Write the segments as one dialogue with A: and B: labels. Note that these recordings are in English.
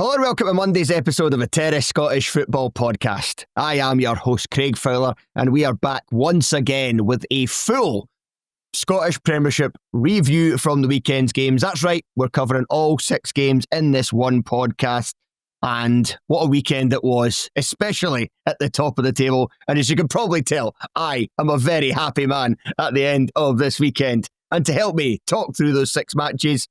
A: Hello and welcome to Monday's episode of a Terrace Scottish Football Podcast. I am your host, Craig Fowler, and we are back once again with a full Scottish Premiership review from the weekend's games. That's right, we're covering all 6 games in this one podcast. And what a weekend it was, especially at the top of the table. And as you can probably tell, I am a very happy man at the end of this weekend. And to help me talk through those 6 matches,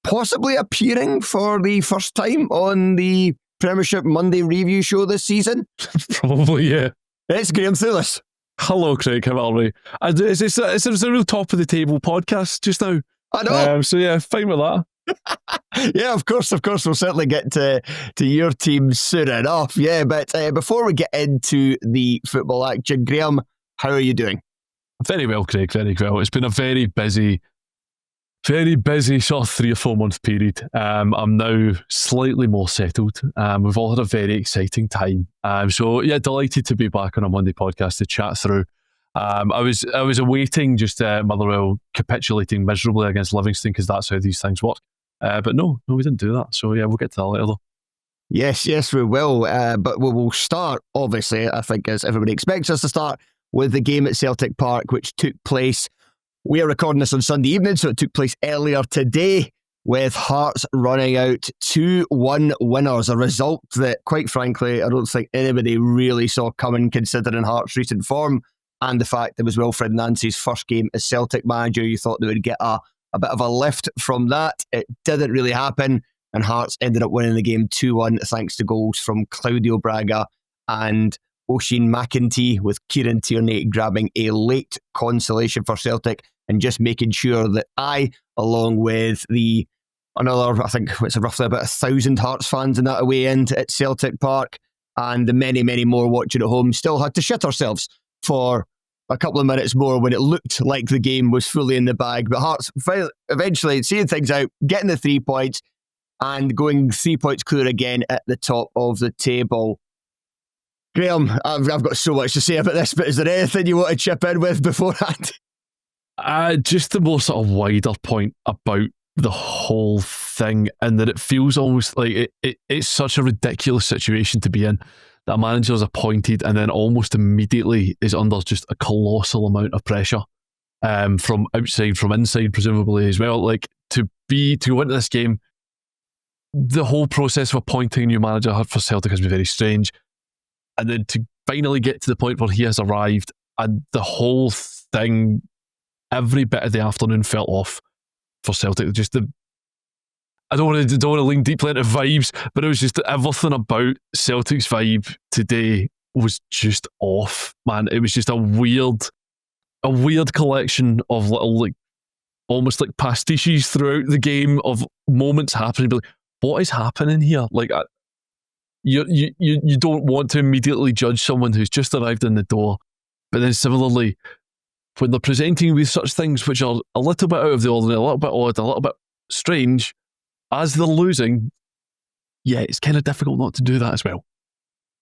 A: possibly appearing for the first time on the Premiership Monday review show this season.
B: Probably, yeah.
A: It's Graeme Thewliss.
B: Hello, Craig. How are we? It's a real top of the table podcast just now.
A: I know.
B: So yeah, fine with that.
A: Yeah, of course. We'll certainly get to your team soon enough. Yeah, but before we get into the football action, Graeme, how are you doing?
B: Very well, Craig. Very well. It's been a very busy sort of 3 or 4 month period. I'm now slightly more settled. We've all had a very exciting time. So yeah, delighted to be back on a Monday podcast to chat through. I was awaiting just Motherwell capitulating miserably against Livingston because that's how these things work. But no, we didn't do that. So yeah, we'll get to that later though. Yes,
A: we will. But we will start, obviously, I think as everybody expects us to start, with the game at Celtic Park, which took place. We are recording this on Sunday evening, so it took place earlier today with Hearts running out 2-1 winners, a result that, quite frankly, I don't think anybody really saw coming considering Hearts' recent form and the fact it was Wilfried Nancy's first game as Celtic manager. You thought they would get a bit of a lift from that. It didn't really happen, and Hearts ended up winning the game 2-1 thanks to goals from Claudio Braga and Oisin McEntee, with Kieran Tierney grabbing a late consolation for Celtic and just making sure that I, along with I think it's roughly about 1,000 Hearts fans in that away end at Celtic Park, and the many, many more watching at home, still had to shit ourselves for a couple of minutes more when it looked like the game was fully in the bag. But Hearts eventually seeing things out, getting the 3 points, and going 3 points clear again at the top of the table. Graeme, I've got so much to say about this, but is there anything you want to chip in with beforehand?
B: Just the more sort of wider point about the whole thing, and that it feels almost like it's such a ridiculous situation to be in, that a manager is appointed and then almost immediately is under just a colossal amount of pressure from outside, from inside presumably as well. Like to go into this game, the whole process of appointing a new manager for Celtic has been very strange. And then to finally get to the point where he has arrived, and the whole thing, every bit of the afternoon felt off for Celtic. Just I don't want to lean deeply into vibes, but it was just everything about Celtic's vibe today was just off, man. It was just a weird collection of little, like, almost like pastiches throughout the game of moments happening. But like, what is happening here? Like, you don't want to immediately judge someone who's just arrived in the door, but then similarly, when they're presenting with such things which are a little bit out of the ordinary, a little bit odd, a little bit strange, as they're losing, yeah, it's kind of difficult not to do that as well.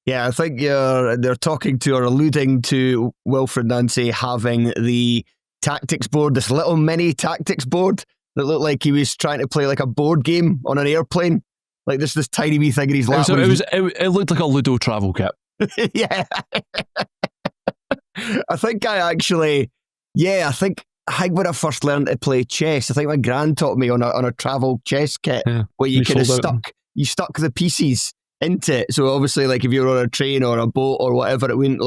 A: Yeah, I think they're talking to or alluding to Wilfried Nancy having the tactics board, this little mini tactics board that looked like he was trying to play like a board game on an airplane. Like this tiny wee thing in his lap.
B: It looked like a Ludo travel kit.
A: Yeah. I think when I first learned to play chess, I think my gran taught me on a travel chess kit, where you kind of stuck the pieces into it. So obviously, like if you were on a train or a boat or whatever, it wouldn't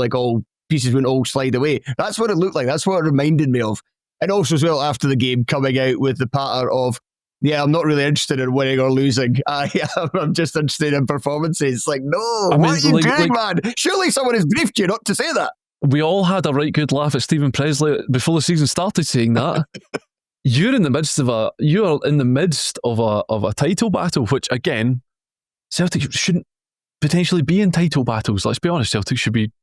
A: pieces wouldn't all slide away. That's what it looked like. That's what it reminded me of. And also as well, after the game, coming out with the patter of, yeah, I'm not really interested in winning or losing. I'm just interested in performances. Like, no, what are you doing, man? Surely someone has briefed you not to say that.
B: We all had a right good laugh at Stephen Presley before the season started saying that. You're in the midst of a title battle, which again, Celtic shouldn't potentially be in title battles. Let's be honest, Celtic should be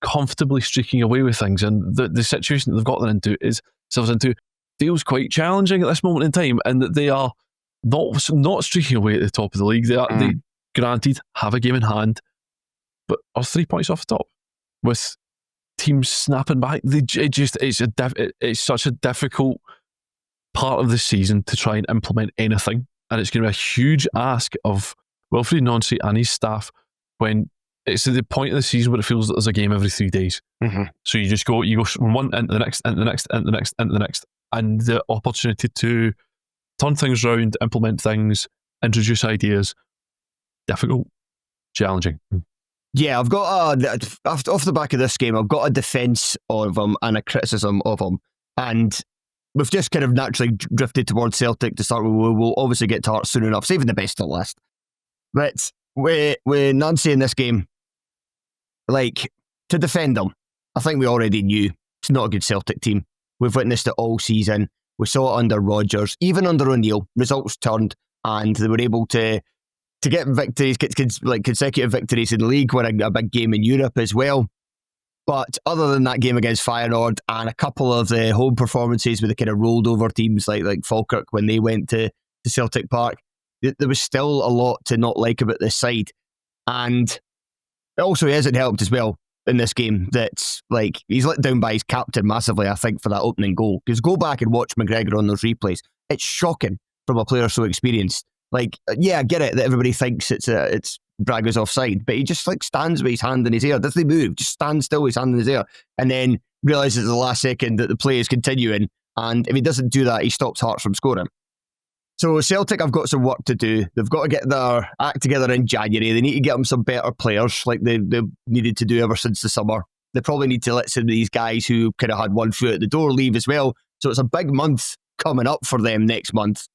B: comfortably streaking away with things, and the situation that they've got themselves into feels quite challenging at this moment in time, and that they are not streaking away at the top of the league. They granted have a game in hand, but are 3 points off the top with teams snapping back. It's such a difficult part of the season to try and implement anything, and it's going to be a huge ask of Wilfried Nancy and his staff, when it's at the point of the season where it feels like there's a game every 3 days.
A: Mm-hmm.
B: So you go from one into the next, into the next, into the next, into the next, and the opportunity to turn things around, implement things, introduce ideas, difficult, challenging.
A: Yeah, I've got off the back of this game, I've got a defence of him and a criticism of him. And we've just kind of naturally drifted towards Celtic to start with. We'll obviously get to Hearts soon enough, saving the best to last. But with Nancy in this game, like, to defend them, I think we already knew it's not a good Celtic team. We've witnessed it all season. We saw it under Rodgers, even under O'Neill. Results turned, and they were able to get victories, get consecutive victories in the league, win a big game in Europe as well. But other than that game against Feyenoord and a couple of the home performances with the kind of rolled over teams like Falkirk when they went to Celtic Park, there was still a lot to not like about this side. And it also hasn't helped as well in this game that, like, he's let down by his captain massively, I think, for that opening goal. Because go back and watch McGregor on those replays. It's shocking from a player so experienced. Like, yeah, I get it that everybody thinks it's Braga's offside, but he just like stands with his hand in his ear. Doesn't he move? Just stands still with his hand in his ear, and then realises at the last second that the play is continuing. And if he doesn't do that, he stops Hearts from scoring. So Celtic have got some work to do. They've got to get their act together in January. They need to get them some better players, like they needed to do ever since the summer. They probably need to let some of these guys who kind of had one foot at the door leave as well. So it's a big month coming up for them next month.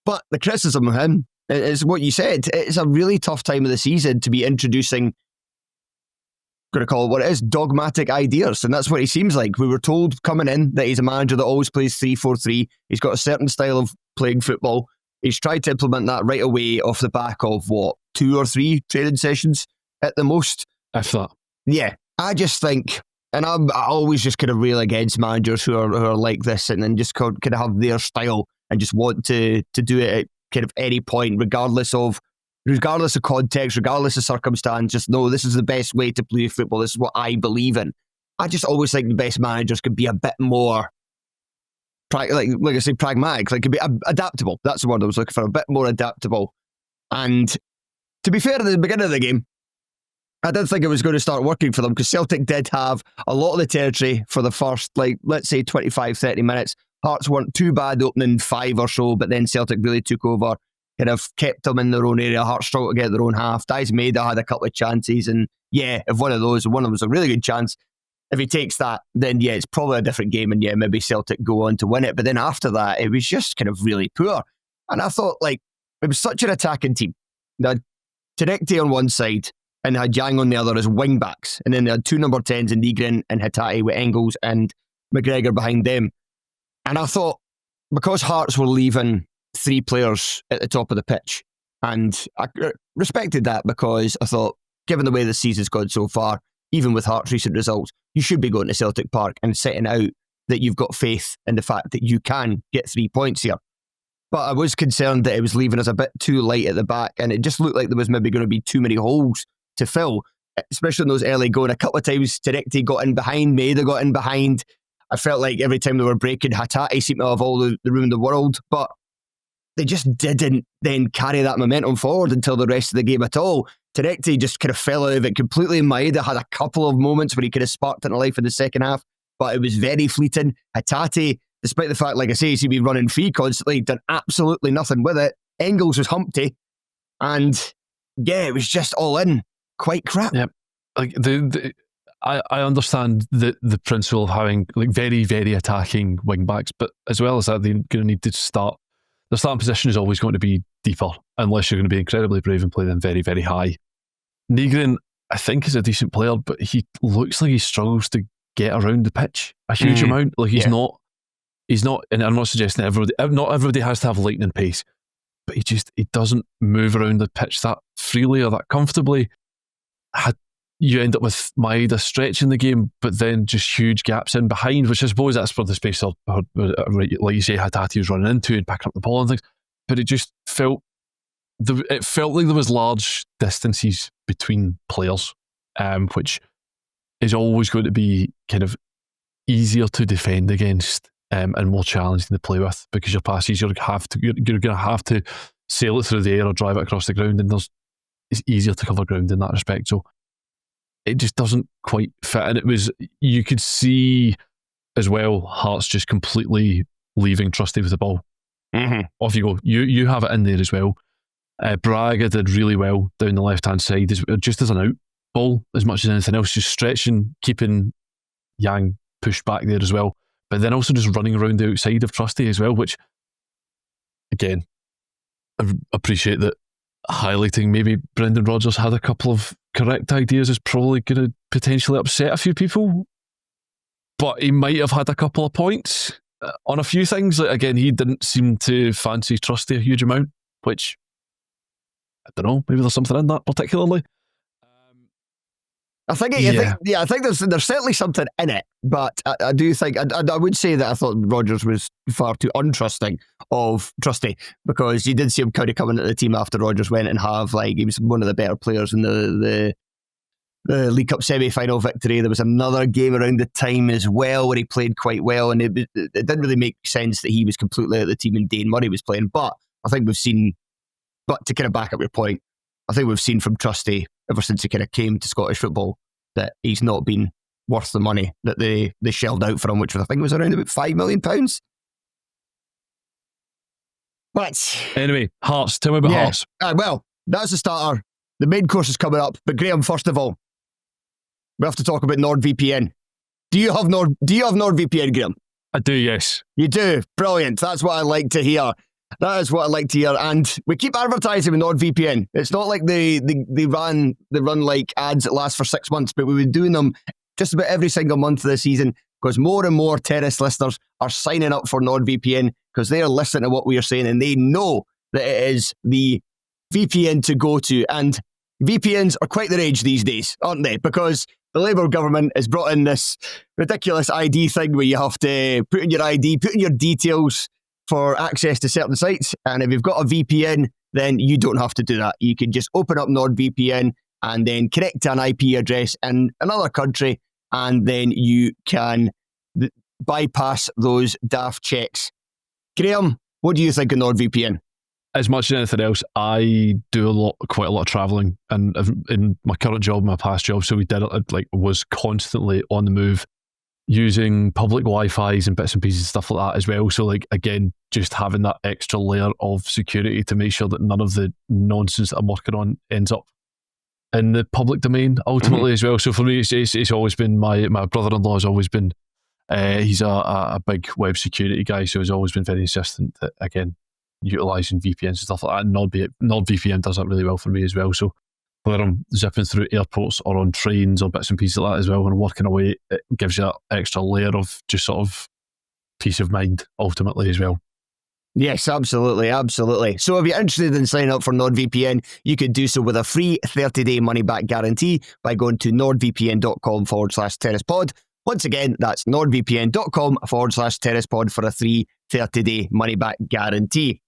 A: But the criticism of him is what you said. It's a really tough time of the season to be introducing, I'm going to call it what it is, dogmatic ideas. And that's what he seems like. We were told coming in that he's a manager that always plays 3-4-3. He's got a certain style of playing football. He's tried to implement that right away off the back of, 2 or 3 training sessions at the most?
B: If that.
A: Yeah. I just think, and I always just kind of rail against managers who are like this and then just kind of have their style and just want to do it at kind of any point, regardless of context, regardless of circumstance. Just know this is the best way to play football. This is what I believe in. I just always think the best managers could be a bit more, like I say, pragmatic. Like, could be adaptable. That's the word I was looking for. A bit more adaptable. And to be fair, at the beginning of the game, I did think it was going to start working for them because Celtic did have a lot of the territory for the first, let's say 25, 30 minutes. Hearts weren't too bad opening 5 or so, but then Celtic really took over, kind of kept them in their own area. Hearts struggled to get their own half. Dice Maida had a couple of chances, and yeah, if one of them was a really good chance, if he takes that, then yeah, it's probably a different game, and yeah, maybe Celtic go on to win it. But then after that, it was just kind of really poor. And I thought, it was such an attacking team. They had Terekti on one side, and they had Yang on the other as wing backs, and then they had 2 number 10s in Nygren and Hatate with Engels and McGregor behind them. And I thought, because Hearts were leaving 3 players at the top of the pitch, and I respected that because I thought, given the way the season's gone so far, even with Hearts' recent results, you should be going to Celtic Park and setting out that you've got faith in the fact that you can get 3 points here. But I was concerned that it was leaving us a bit too light at the back, and it just looked like there was maybe going to be too many holes to fill, especially in those early going. A couple of times, Terekti got in behind, Maida got in behind. I felt like every time they were breaking, Hatate seemed to have all the room in the world, but they just didn't then carry that momentum forward until the rest of the game at all. Terekti just kind of fell out of it completely. Maeda had a couple of moments where he could have sparked into life in the second half, but it was very fleeting. Hatate, despite the fact, like I say, he seemed to be running free constantly, done absolutely nothing with it. Engels was humpty, and yeah, it was just all in. Quite crap.
B: Yep. Like I understand the principle of having very, very attacking wing backs, but as well as that, they're going to need to start. The starting position is always going to be deeper unless you're going to be incredibly brave and play them very, very high. Nygren, I think, is a decent player, but he looks like he struggles to get around the pitch a huge amount. Like he's not, and I'm not suggesting not everybody has to have lightning pace, but he doesn't move around the pitch that freely or that comfortably. You end up with Maeda stretching the game, but then just huge gaps in behind, which I suppose that's for the space of, like you say, Hatate was running into and picking up the ball and things. But it just felt like there was large distances between players, which is always going to be kind of easier to defend against and more challenging to play with, because your passes you're going to have to sail it through the air or drive it across the ground, and there's it's easier to cover ground in that respect. So it just doesn't quite fit. And you could see as well, Hearts just completely leaving Trusty with the ball.
A: Mm-hmm.
B: Off you go. You have it in there as well. Braga did really well down the left-hand side, just as an out ball, as much as anything else, just stretching, keeping Yang pushed back there as well. But then also just running around the outside of Trusty as well, which, again, I appreciate that highlighting maybe Brendan Rodgers had a couple of correct ideas is probably going to potentially upset a few people. But he might have had a couple of points on a few things. Like, again, he didn't seem to fancy Trusty a huge amount, which, I don't know, maybe there's something in that particularly.
A: I think there's certainly something in it, but I do think I would say that I thought Rodgers was far too untrusting of Trusty, because you did see him kind of coming into the team after Rodgers went and he was one of the better players in the League Cup semi-final victory. There was another game around the time as well where he played quite well, and it didn't really make sense that he was completely out of the team and Dane Murray was playing. But I think we've seen, but to kind of back up your point, I think we've seen from Trusty ever since he kind of came to Scottish football that he's not been worth the money that they shelled out for him, which I think was around about £5 million. But
B: anyway, Hearts. Tell me about Hearts.
A: Well, that's the starter. The main course is coming up. But Graeme, first of all, we have to talk about NordVPN. Do you have NordVPN, Graeme?
B: I do, yes.
A: You do? Brilliant. That's what I like to hear. That is what I like to hear. And we keep advertising with NordVPN. It's not like they run like ads that last for 6 months, but we've been doing them just about every single month this season, because more and more Terrace listeners are signing up for NordVPN because they are listening to what we are saying and they know that it is the VPN to go to. And VPNs are quite the rage these days, aren't they? Because the Labour government has brought in this ridiculous ID thing where you have to put in your ID, put in your details for access to certain sites. And if you've got a VPN, then you don't have to do that. You can just open up NordVPN and then connect to an IP address in another country, and then you can bypass those daft checks. Graeme, what do you think of NordVPN?
B: As much as anything else, I do quite a lot of travelling, and in my current job, my past job, so we did it, was constantly on the move, using public Wi-Fi's and bits and pieces and stuff like that as well. So again, just having that extra layer of security to make sure that none of the nonsense that I'm working on ends up in the public domain ultimately as well. So for me, it's always been my brother-in-law has always been he's a big web security guy, so he's always been very insistent that, again, utilising VPNs and stuff like that. And NordVPN does that really well for me as well. So whether I'm zipping through airports or on trains or bits and pieces like that as well, when I'm working away, it gives you that extra layer of just sort of peace of mind ultimately as well.
A: Yes, absolutely. So if you're interested in signing up for NordVPN, you can do so with a free 30-day money-back guarantee by going to nordvpn.com/terracepod. Once again, that's nordvpn.com/terracepod for a free 30-day money-back guarantee.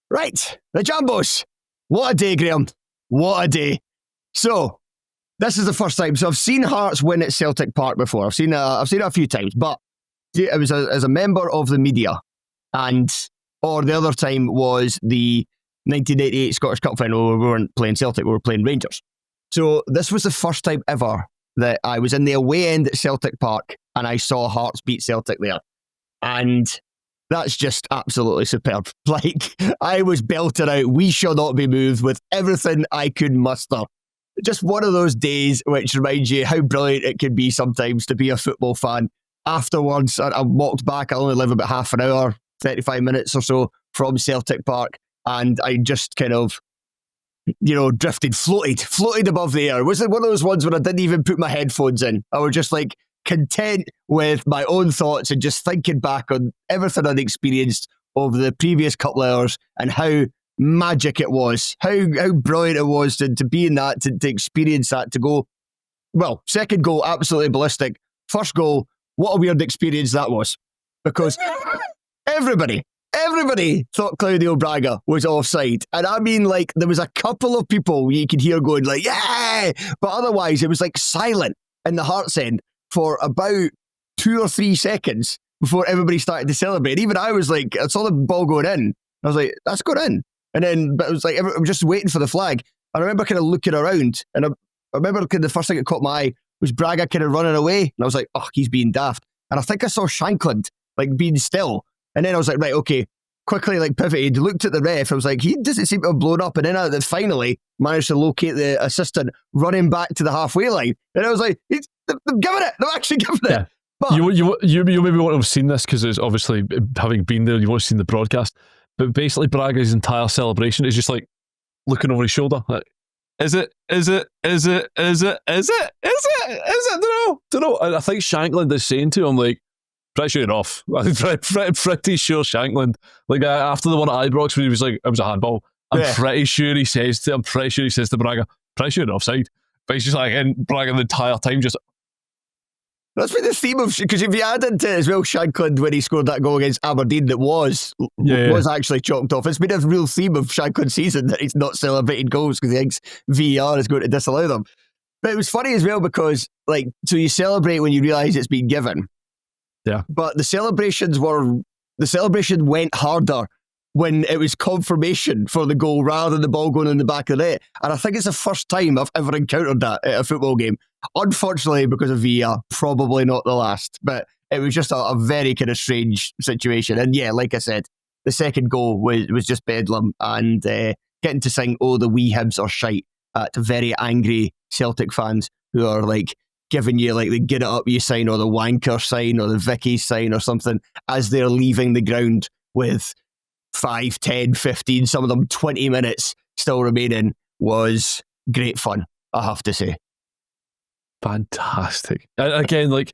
A: Right, the Jambos. What a day, Graeme. What a day. So, this is the first time. So I've seen Hearts win at Celtic Park before. I've seen it a few times, but it was as a member of the media. Or the other time was the 1988 Scottish Cup final where we weren't playing Celtic, we were playing Rangers. So this was the first time ever that I was in the away end at Celtic Park and I saw Hearts beat Celtic there. And that's just absolutely superb. I was belting out "We Shall Not Be Moved" with everything I could muster. Just one of those days which reminds you how brilliant it can be sometimes to be a football fan. Afterwards, I walked back. I only live about half an hour, 35 minutes or so from Celtic Park, and I just kind of, drifted, floated above the air. Was it one of those ones where I didn't even put my headphones in? I was just content with my own thoughts and just thinking back on everything I'd experienced over the previous couple of hours and how magic it was, how brilliant it was to be in that, to experience that, to go, well, second goal, absolutely ballistic. First goal, what a weird experience that was. Because everybody thought Claudio Braga was offside. And I mean, there was a couple of people you could hear going yeah! But otherwise, it was silent in the Hearts end for about 2 or 3 seconds before everybody started to celebrate. Even I was I saw the ball going in. I was like, that's going in. But it was like, I'm just waiting for the flag. I remember kind of looking around, and I remember the first thing that caught my eye was Braga kind of running away. And I was like, oh, he's being daft. And I think I saw Shankland, like, being still. And then I was like, right, okay. Quickly, like, pivoted, looked at the ref. I was like, he doesn't seem to have blown up. And then I finally managed to locate the assistant running back to the halfway line. And I was like, they're giving it. They're actually giving it. But
B: you maybe won't have seen this because it's obviously, having been there, you won't have seen the broadcast. But basically, Braga's entire celebration is just like looking over his shoulder. Like, is it? Don't know. And I think Shankland is saying to him, like, pretty sure you're off. Pretty sure Shankland, like, after the one at Ibrox when he was like, it was a handball. I'm pretty sure he says to Braga, pretty sure you're offside. But he's just like, and Braga the entire time just.
A: That's been the theme of, because if you add into it as well, Shankland, when he scored that goal against Aberdeen, that was actually chalked off. It's been a real theme of Shankland's season that he's not celebrating goals because he thinks VAR is going to disallow them. But it was funny as well because, like, so you celebrate when you realise it's been given.
B: Yeah.
A: But the celebration went harder when it was confirmation for the goal rather than the ball going in the back of the net. And I think it's the first time I've ever encountered that at a football game. Unfortunately, because of VAR, probably not the last. But it was just a very kind of strange situation. And yeah, like I said, the second goal was just bedlam. And getting to sing, "Oh, the wee Hibs are shite," to very angry Celtic fans who are like giving you like the "get it up you" sign or the "wanker" sign or the "Vicky" sign or something as they're leaving the ground with 5, 10, 15, some of them 20 minutes still remaining, was great fun, I have to say.
B: Fantastic. Again, like,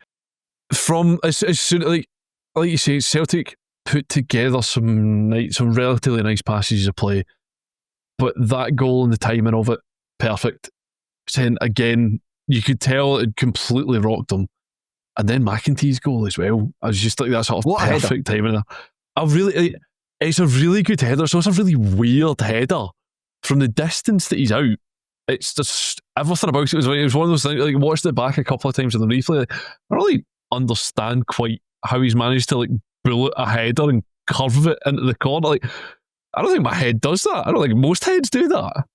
B: from as soon, like you say, Celtic put together some relatively nice passages of play, but that goal and the timing of it, perfect. Then again, you could tell it completely rocked them. And then McEntee's goal as well. I was just like, that sort of perfect timing. It's a really good header. It's also a really weird header from the distance that he's out. It's just everything about it was one of those things. Like, watched it back a couple of times in the replay. Like, I don't really understand quite how he's managed to like bullet a header and curve it into the corner. Like, I don't think my head does that. I don't think most heads do that.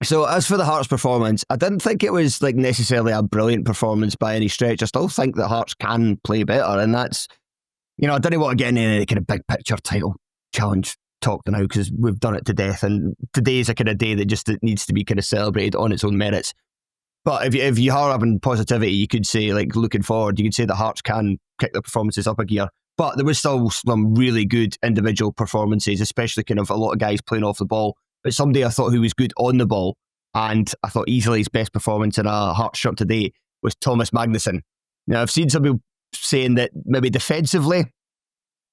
A: So as for the Hearts performance, I didn't think it was like necessarily a brilliant performance by any stretch. I still think that Hearts can play better, and that's, you know, I didn't want to get into any kind of big picture title challenge talk now because we've done it to death, and today is a kind of day that just needs to be kind of celebrated on its own merits. But if you are having positivity, you could say, like, looking forward, you could say the Hearts can kick their performances up a gear. But there was still some really good individual performances, especially kind of a lot of guys playing off the ball. But somebody I thought who was good on the ball, and I thought easily his best performance in a Hearts shirt today, was Thomas Magnusson. Now, I've seen some people saying that maybe defensively,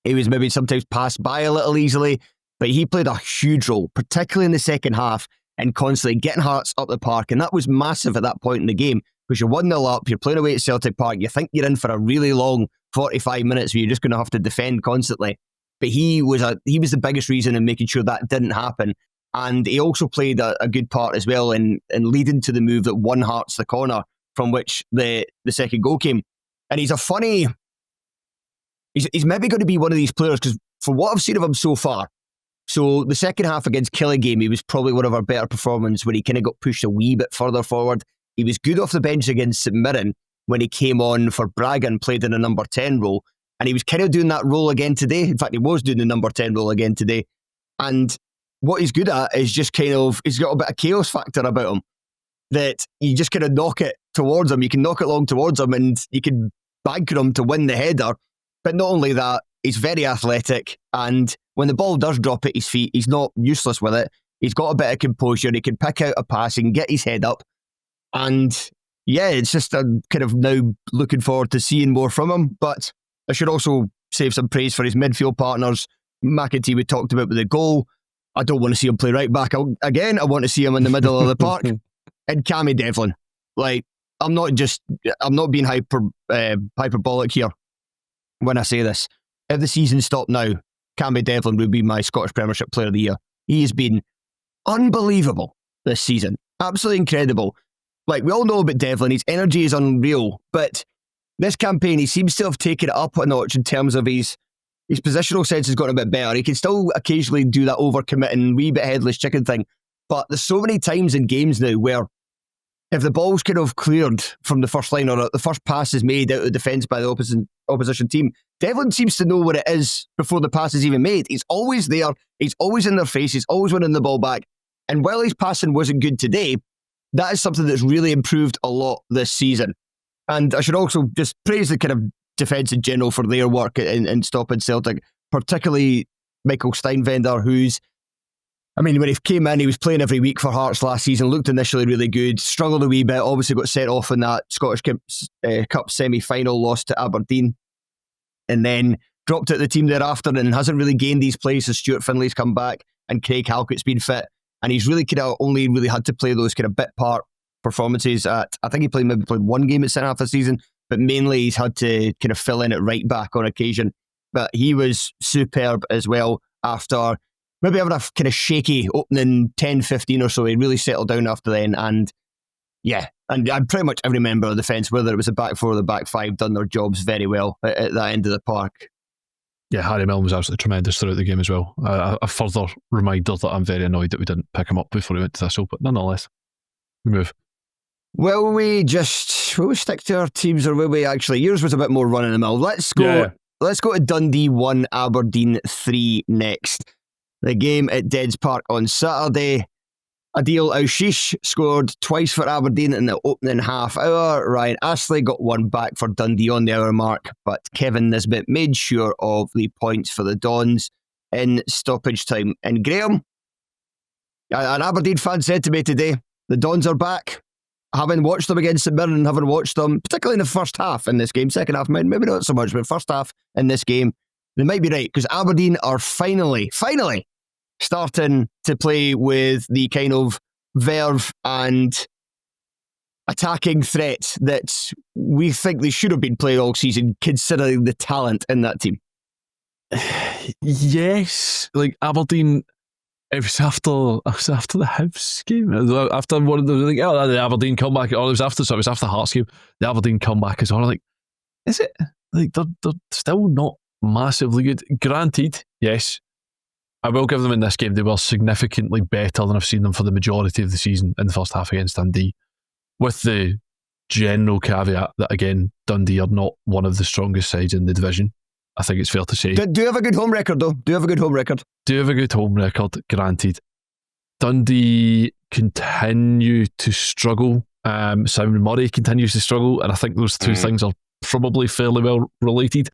A: he was maybe sometimes passed by a little easily, but he played a huge role, particularly in the second half, and constantly getting Hearts up the park. And that was massive at that point in the game, because you're 1-0 up, you're playing away at Celtic Park, you think you're in for a really long 45 minutes where you're just going to have to defend constantly. But he was the biggest reason in making sure that didn't happen. And he also played a good part as well in leading to the move that won Hearts the corner from which the second goal came. And he's maybe going to be one of these players, because for what I've seen of him so far, so the second half against Kilmarnock, he was probably one of our better performances when he kind of got pushed a wee bit further forward. He was good off the bench against St Mirren when he came on for Braga and played in a number 10 role. And he was kind of doing that role again today. In fact, he was doing the number 10 role again today. And what he's good at is just kind of, he's got a bit of chaos factor about him, that you just kind of knock it towards him. You can knock it long towards him and you can banker him to win the header. But not only that, he's very athletic, and when the ball does drop at his feet, he's not useless with it. He's got a bit of composure. He can pick out a pass, he can get his head up. And yeah, it's just kind of now looking forward to seeing more from him. But I should also save some praise for his midfield partners. McEntee, we talked about with the goal. I don't want to see him play right back again. I want to see him in the middle of the park. And Cammy Devlin. Like, I'm not being hyperbolic here when I say this. If the season stopped now, Cammy Devlin would be my Scottish Premiership Player of the Year. He has been unbelievable this season. Absolutely incredible. Like, we all know about Devlin. His energy is unreal. But this campaign, he seems to have taken it up a notch in terms of his his positional sense has gotten a bit better. He can still occasionally do that overcommitting, wee bit headless chicken thing. But there's so many times in games now where if the ball's kind of cleared from the first line or the first pass is made out of defence by the opposition team, Devlin seems to know what it is before the pass is even made. He's always there. He's always in their face. He's always winning the ball back. And while his passing wasn't good today, that is something that's really improved a lot this season. And I should also just praise the kind of defence in general for their work in stopping Celtic, particularly Michael Steinvender, when he came in, he was playing every week for Hearts last season, looked initially really good, struggled a wee bit, obviously got set off in that Scottish Cup semi-final, lost to Aberdeen, and then dropped out the team thereafter and hasn't really gained these plays as Stuart Finlay's come back and Craig Halkett's been fit. And he's really kind of only really had to play those kind of bit part performances I think he maybe played one game at centre half of the season, but mainly he's had to kind of fill in at right back on occasion. But he was superb as well after maybe having a kind of shaky opening 10-15 or so. He really settled down after then. And pretty much every member of the defence, whether it was the back four or the back five, done their jobs very well at that end of the park.
B: Yeah, Harry Milne was absolutely tremendous throughout the game as well. A further reminder that I'm very annoyed that we didn't pick him up before he went to Thistle, but nonetheless, we move. Yes, like Aberdeen, it was after the Hibs game. After one of the the Aberdeen comeback, or it was after the Hearts game. The Aberdeen comeback is on. Like, is it? Like they're still not massively good. Granted, yes, I will give them in this game. They were significantly better than I've seen them for the majority of the season in the first half against Dundee, with the general caveat that again Dundee are not one of the strongest sides in the division. I think it's fair to say. Do you have a good home record, though? Do you have a good home record? Granted. Dundee continue to struggle. Simon Murray continues to struggle, and I think those two things are probably fairly well related.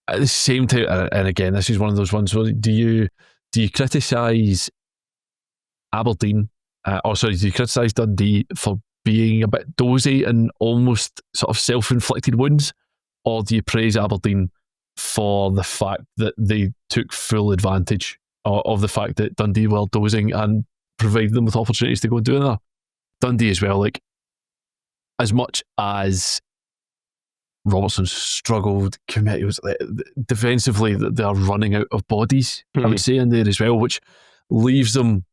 B: At the same time, and again, this is one of those ones where do you criticise Aberdeen, do you criticise Dundee for being a bit dozy and almost sort of self-inflicted wounds, or do you praise Aberdeen for the fact that they took full advantage of the fact that Dundee were dozing and provided them with opportunities to go and do that? Dundee as well, like, as much as Robertson struggled, defensively, they are running out of bodies, I would say, in there as well, which leaves them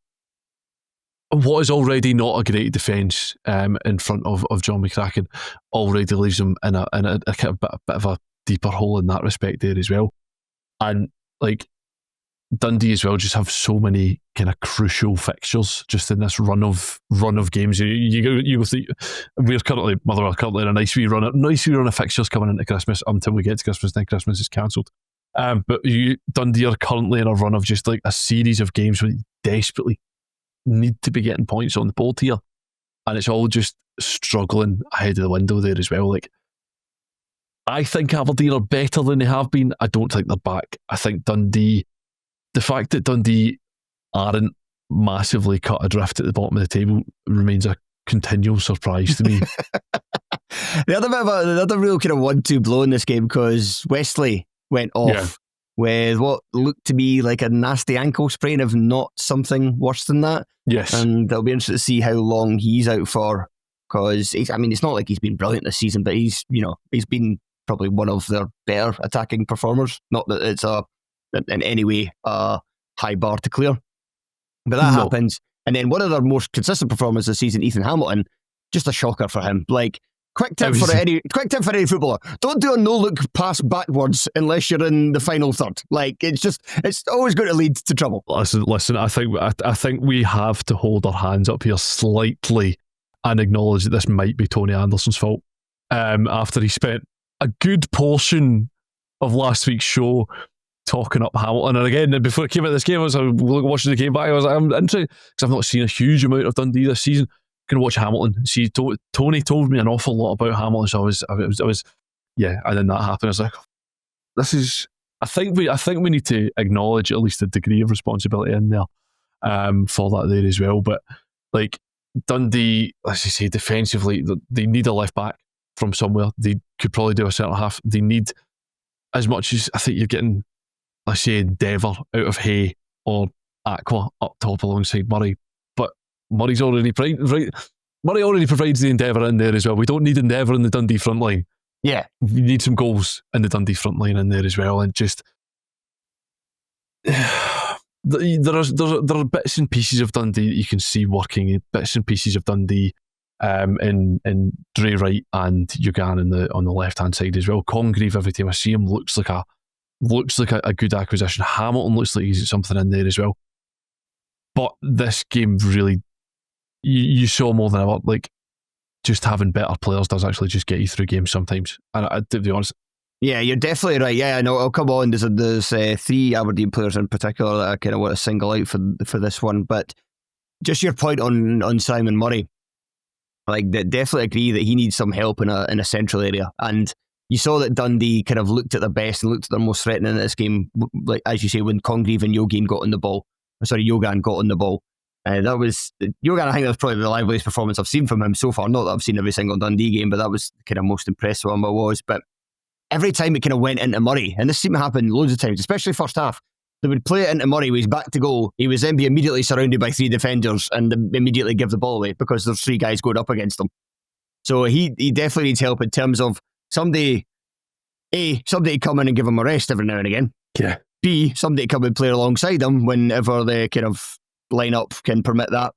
B: what is already not a great defence in front of John McCracken, already leaves them in a kind of bit of a deeper hole in that respect there as well. And like Dundee as well just have so many kind of crucial fixtures just in this run of games. You go through, Motherwell currently in a nice wee run of fixtures coming into Christmas until we get to Christmas, then Christmas is cancelled. But Dundee are currently in a run of just like a series of games where you desperately need to be getting points on the board here, and it's all just struggling ahead of the window there as well. Like, I think Aberdeen are better than they have been. I don't think they're back. I think Dundee, the fact that Dundee aren't massively cut adrift at the bottom of the table remains a continual surprise to me.
A: They had a real kind of 1-2 blow in this game because Wesley went off with what looked to be like a nasty ankle sprain, if not something worse than that. Yes. And it'll be interesting to see how long he's out for, because it's not like he's been brilliant this season, but he's been probably one of their better attacking performers. Not that it's in any way a high bar to clear, but that happens. And then one of their most consistent performers this season, Ethan Hamilton, just a shocker for him. Like, Quick tip for any footballer: don't do a no-look pass backwards unless you're in the final third. Like it's always going to lead to trouble.
B: Listen. I think we have to hold our hands up here slightly and acknowledge that this might be Tony Anderson's fault. After he spent a good portion of last week's show talking up Hamilton, and again before I came out of this game, I was watching the game back. I was like, I'm interested because I've not seen a huge amount of Dundee this season. Going to watch Hamilton. See, Tony told me an awful lot about Hamilton, so I was, yeah. And then that happened. I was like, this is. I think we need to acknowledge at least a degree of responsibility in there, for that there as well. But like Dundee, as you say, defensively, they need a left back from somewhere. They could probably do a centre half. They need as much as I think you're getting, let's say, Endeavour out of Hay or Aqua up top alongside Murray. Murray already provides the Endeavour in there as well. We don't need Endeavour in the Dundee front line.
A: Yeah.
B: We need some goals in the Dundee front line in there as well. And just there are bits and pieces of Dundee that you can see working, bits and pieces of Dundee in Dre Wright and Yugan on the left hand side as well. Congreve, every time I see him, looks like a good acquisition. Hamilton looks like he's something in there as well. But this game really, you saw more than ever, like, just having better players does actually just get you through games sometimes. And to be honest,
A: yeah, you're definitely right. Yeah, I know. I'll come on. There's 3 Aberdeen players in particular that I kind of want to single out for this one. But just your point on Simon Murray, like, definitely agree that he needs some help in a central area. And you saw that Dundee kind of looked at their best and looked at their most threatening in this game, like as you say, when Congreve and Yogan got on the ball. That was Yogan. I think that was probably the liveliest performance I've seen from him so far. Not that I've seen every single Dundee game, but that was kind of most impressive one I was. But every time it kind of went into Murray, and this seemed to happen loads of times, especially first half, they would play it into Murray. He was back to goal. He was then be immediately surrounded by 3 defenders and immediately give the ball away because there's 3 guys going up against him. So he definitely needs help in terms of somebody to come in and give him a rest every now and again.
B: Yeah.
A: B, somebody to come and play alongside him whenever the kind of lineup can permit that.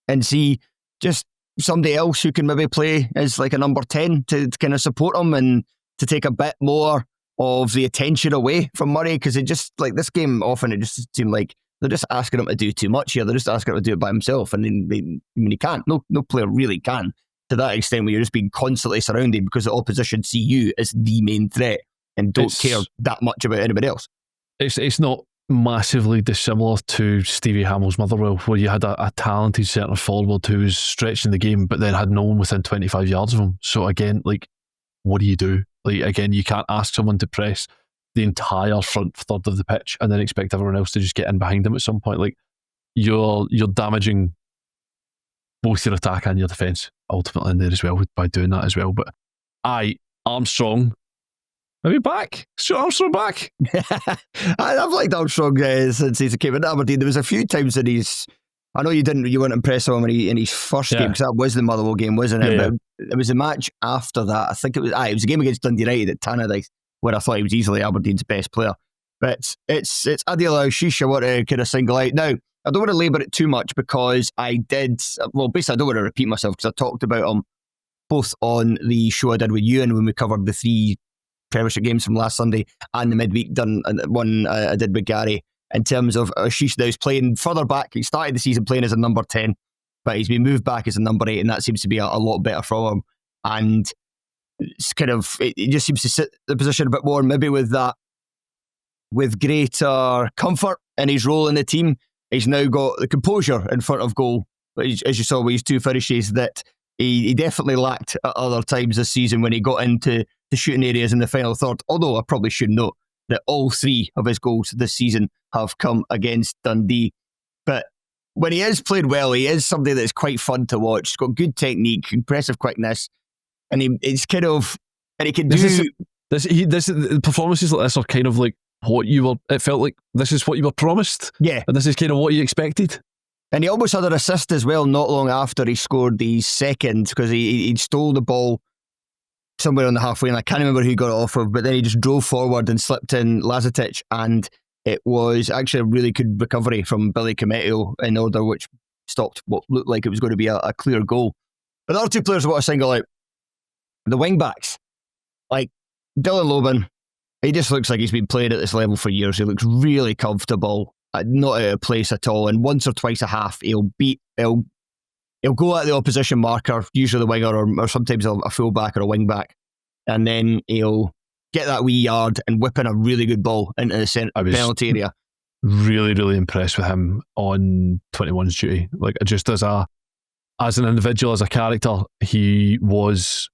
A: And C, just somebody else who can maybe play as like a number 10 to kind of support him and to take a bit more of the attention away from Murray, because it just, like, this game often it just seemed like they're just asking him to do too much here. They're just asking him to do it by himself, and he can't. No player really can to that extent, where you're just being constantly surrounded because the opposition see you as the main threat and don't care that much about anybody else.
B: It's not massively dissimilar to Stevie Hamill's Motherwell, where you had a talented centre forward who was stretching the game but then had no one within 25 yards of him. So again, like, what do you do? Like, again, you can't ask someone to press the entire front third of the pitch and then expect everyone else to just get in behind them at some point. Like, you're damaging both your attack and your defence ultimately in there as well by doing that as well. But Armstrong, maybe back. Stuart Armstrong back.
A: I've liked Armstrong since he came into Aberdeen. There was a few times that I know you weren't impressed with him in his first game, because that was the Motherwell game, wasn't it?
B: Yeah.
A: But it was a match after that. I think it was a game against Dundee United at Tannadice, where I thought he was easily Aberdeen's best player. But it's Adil Aouchiche I want to kind of single out. Now, I don't want to labour it too much because basically I don't want to repeat myself, because I talked about him both on the show I did with you and when we covered the 3 Premiership games from last Sunday and the midweek one I did with Gary, in terms of Aouchiche now is playing further back. He started the season playing as a number 10, but he's been moved back as a number 8, and that seems to be a lot better for him. And it's kind of, it just seems to sit the position a bit more, maybe with greater comfort in his role in the team. He's now got the composure in front of goal, as you saw with his 2 finishes, that he definitely lacked at other times this season when he got into the shooting areas in the final third. Although I probably should note that all 3 of his goals this season have come against Dundee. But when he is played well, he is somebody that's quite fun to watch. He's got good technique, impressive quickness, and he can do...
B: Performances like this are kind of like it felt like this is what you were promised.
A: Yeah.
B: And this is kind of what you expected.
A: And he almost had an assist as well not long after he scored the second, because he stole the ball somewhere on the halfway, and I can't remember who he got it off of, but then he just drove forward and slipped in Lazatic, and it was actually a really good recovery from Billy Cometto in order, which stopped what looked like it was going to be a clear goal. But the other 2 players I want to single out, The wing backs, like Dylan Loban, he just looks like he's been playing at this level for years. He looks really comfortable, not out of place at all. And once or twice a half, he'll go at the opposition marker, usually the winger or sometimes a full-back or a wing-back, and then he'll get that wee yard and whip in a really good ball into the penalty area.
B: Really, really impressed with him on 21's duty. Like, just as an individual, as a character, he was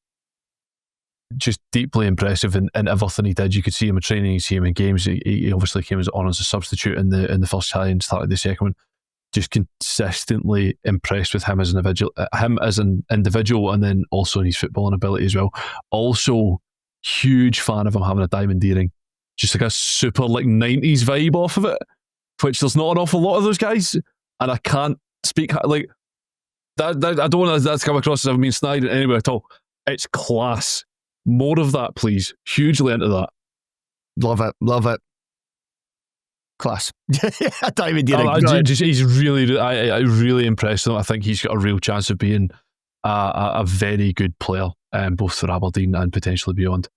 B: just deeply impressive in everything he did. You could see him in training, you see him in games. He obviously came on as a substitute in the first challenge and started the second one. Just consistently impressed with him as an individual, and then also in his footballing ability as well. Also, huge fan of him having a diamond earring. Just like a super 90s vibe off of it, which there's not an awful lot of those guys, and I can't speak like that. I don't want that to come across as I've been snide anyway at all. It's class. More of that, please. Hugely into that.
A: Love it. Class. Diamond earring.
B: He's really, I really impressed with him. I think he's got a real chance of being a very good player, both for Aberdeen and potentially beyond.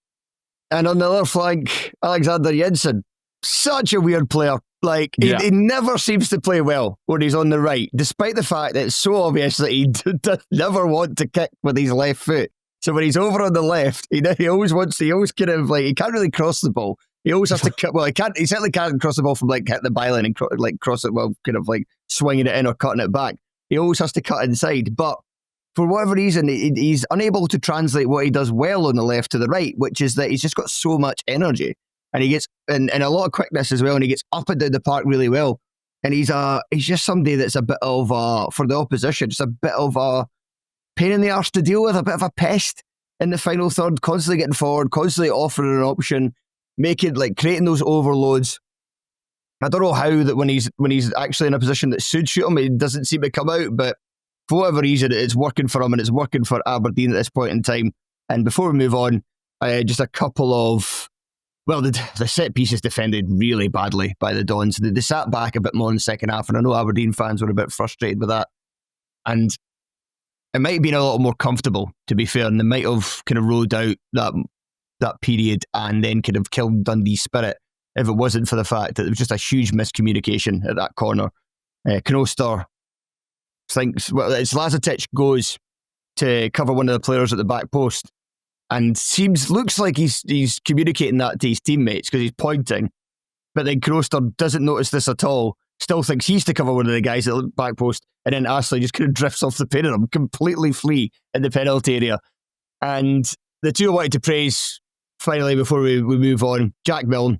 A: And on the other flank, Alexander Jensen, such a weird player. Like, he never seems to play well when he's on the right, despite the fact that it's so obvious that he does never want to kick with his left foot. So when he's over on the left, he always kind of like, he can't really cross the ball. He always has to cut. Well, he certainly can't cross the ball from like hit the byline and cross it, well, kind of like swinging it in or cutting it back. He always has to cut inside. But for whatever reason, he's unable to translate what he does well on the left to the right, which is that he's just got so much energy. And he gets and a lot of quickness as well, and he gets up and down the park really well. And he's just somebody that's a bit of for the opposition, just a bit of a pain in the arse to deal with, a bit of a pest in the final third, constantly getting forward, constantly offering an option, creating those overloads. I don't know how that when he's actually in a position that should shoot him, it doesn't seem to come out, but for whatever reason, it's working for him and it's working for Aberdeen at this point in time. And before we move on, just a couple of the set pieces defended really badly by the Dons. They sat back a bit more in the second half, and I know Aberdeen fans were a bit frustrated with that. And it might have been a little more comfortable, to be fair, and they might have kind of rode out that period and then kind of killed Dundee's spirit if it wasn't for the fact that there was just a huge miscommunication at that corner. Knoster thinks, it's Lazatic goes to cover one of the players at the back post and looks like he's communicating that to his teammates because he's pointing, but then Knoster doesn't notice this at all, still thinks he's to cover one of the guys at the back post, and then Astley just kind of drifts off the pair of them, completely free in the penalty area. And the two I wanted to praise, finally, before we move on, Jack Milne.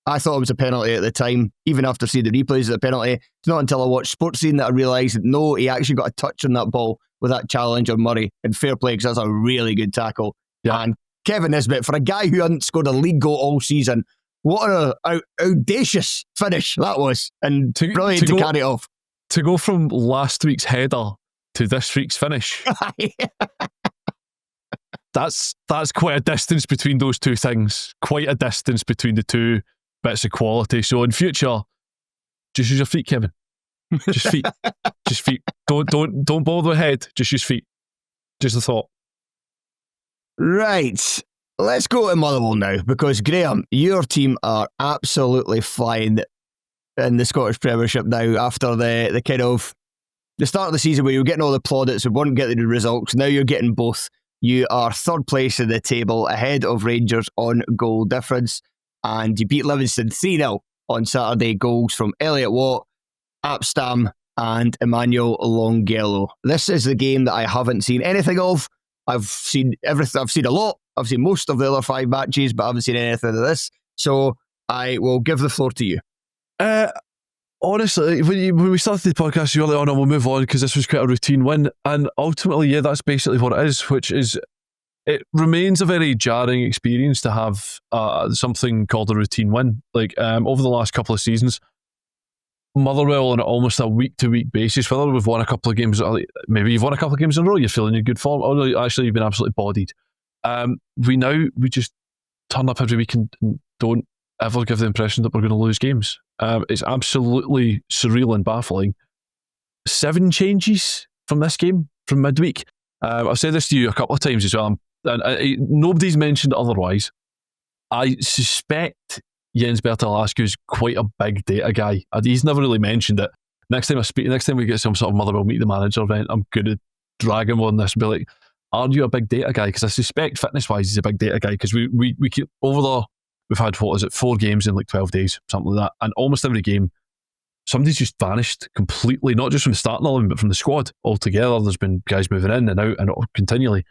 A: I thought it was a penalty at the time, even after seeing the replays of the penalty. It's not until I watched Sportscene that I realised that no, he actually got a touch on that ball with that challenge on Murray, and fair play, because that's a really good tackle. Yeah. And Kevin Nisbet, for a guy who hadn't scored a league goal all season, what an audacious finish that was, and brilliant to carry it off.
B: To go from last week's header to this week's finish, that's quite a distance between those two things. Quite a distance between the two bits of quality. So in future, just use your feet, Kevin. Just feet. Just feet. Don't bother with head. Just use feet. Just a thought.
A: Right. Let's go to Motherwell now, because Graham, your team are absolutely flying in the Scottish Premiership now after the kind of the start of the season where you were getting all the plaudits and weren't getting the results. Now you're getting both. You are third place in the table, ahead of Rangers on goal difference, and you beat Livingston 3-0 on Saturday. Goals from Elliot Watt, Apstam and Emmanuel Longhello. This is the game that I haven't seen anything of. I've seen everything. I've seen a lot. I've seen most of the other 5 matches, but I haven't seen anything of this. So I will give the floor to you.
B: Honestly, when we started the podcast, you were like, oh no, we'll move on because this was quite a routine win. And ultimately, yeah, that's basically what it is, which is, it remains a very jarring experience to have something called a routine win. Like, over the last couple of seasons, Motherwell on almost a week-to-week basis, whether we've won a couple of games, maybe you've won a couple of games in a row, you're feeling in good form, or actually you've been absolutely bodied. We just turn up every week and don't ever give the impression that we're going to lose games. It's absolutely surreal and baffling. 7 changes from this game, from midweek. I've said this to you a couple of times as well. and nobody's mentioned otherwise. I suspect Jens Bertil Aouchiche is quite a big data guy. He's never really mentioned it. Next time we get some sort of Motherwell Meet the Manager event, I'm going to drag him on this and be like, are you a big data guy? Because I suspect fitness-wise he's a big data guy, because we keep over there. We've had, 4 games in like 12 days, something like that, and almost every game somebody's just vanished completely, not just from the starting 11 but from the squad altogether. There's been guys moving in and out and continually.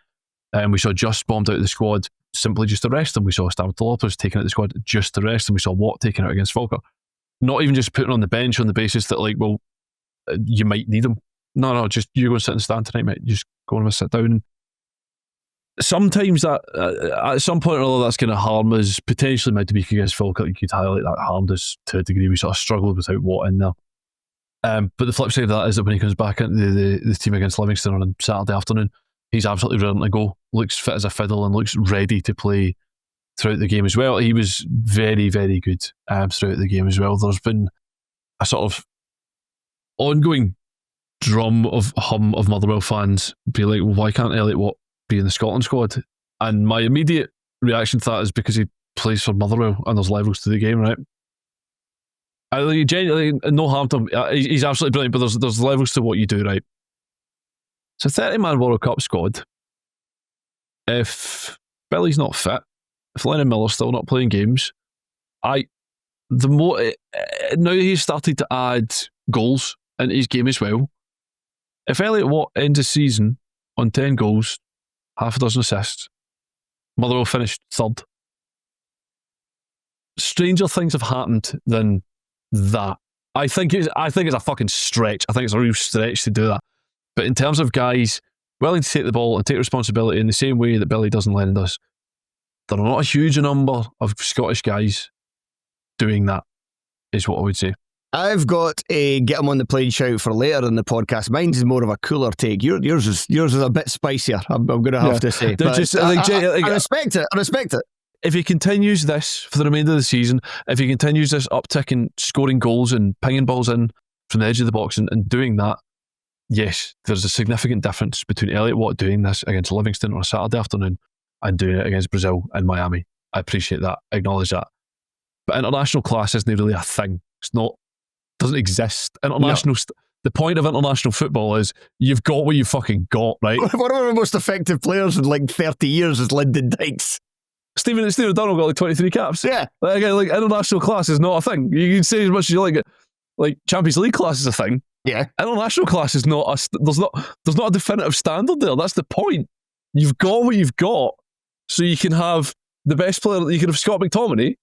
B: We saw Just bombed out of the squad simply just to rest him. We saw Stamatolopoulos taken out of the squad just to rest him. We saw Watt taken out against Falkirk. Not even just putting on the bench on the basis that, like, well, you might need him. No, just you go and sit and stand tonight, mate. Just go and sit down. Sometimes that, at some point or other, that's going to harm us. Potentially midweek against Falkirk, you could highlight that harmed us to a degree. We sort of struggled without Watt in there. But the flip side of that is that when he comes back into the team against Livingston on a Saturday afternoon, he's absolutely ready to go. Looks fit as a fiddle and looks ready to play throughout the game as well. He was very, very good throughout the game as well. There's been a sort of ongoing hum of Motherwell fans be like, well, why can't Elliot Watt be in the Scotland squad? And my immediate reaction to that is because he plays for Motherwell and there's levels to the game, right? Genuinely, no harm to him. He's absolutely brilliant, but there's levels to what you do, right? It's a 30-man World Cup squad. If Billy's not fit, if Lennon Miller's still not playing games, now he's started to add goals into his game as well. If Elliot Watt ends the season on 10 goals, half a dozen assists, Motherwell finished third. Stranger things have happened than that. I think it's a fucking stretch. I think it's a real stretch to do that. But in terms of guys willing to take the ball and take responsibility in the same way that Billy does and Lennon does, there are not a huge number of Scottish guys doing that, is what I would say.
A: I've got a get him on the plane shout for later in the podcast. Mine's is more of a cooler take. Yours is a bit spicier, I'm going to have to say. But I respect it. I respect it.
B: If he continues this for the remainder of the season, if he continues this uptick in scoring goals and pinging balls in from the edge of the box and doing that, yes, there's a significant difference between Elliot Watt doing this against Livingston on a Saturday afternoon and doing it against Brazil and Miami. I appreciate that. I acknowledge that. But international class isn't really a thing. Doesn't exist. The point of international football is you've got what you fucking got, right?
A: One of our most effective players in like 30 years is Lyndon Dykes.
B: Stephen O'Donnell got like 23 caps.
A: Yeah.
B: Like international class is not a thing. You can say as much as you like it. Like Champions League class is a thing.
A: Yeah.
B: International class is not there's not a definitive standard there. That's the point. You've got what you've got. So you can have the best player, you can have Scott McTominay,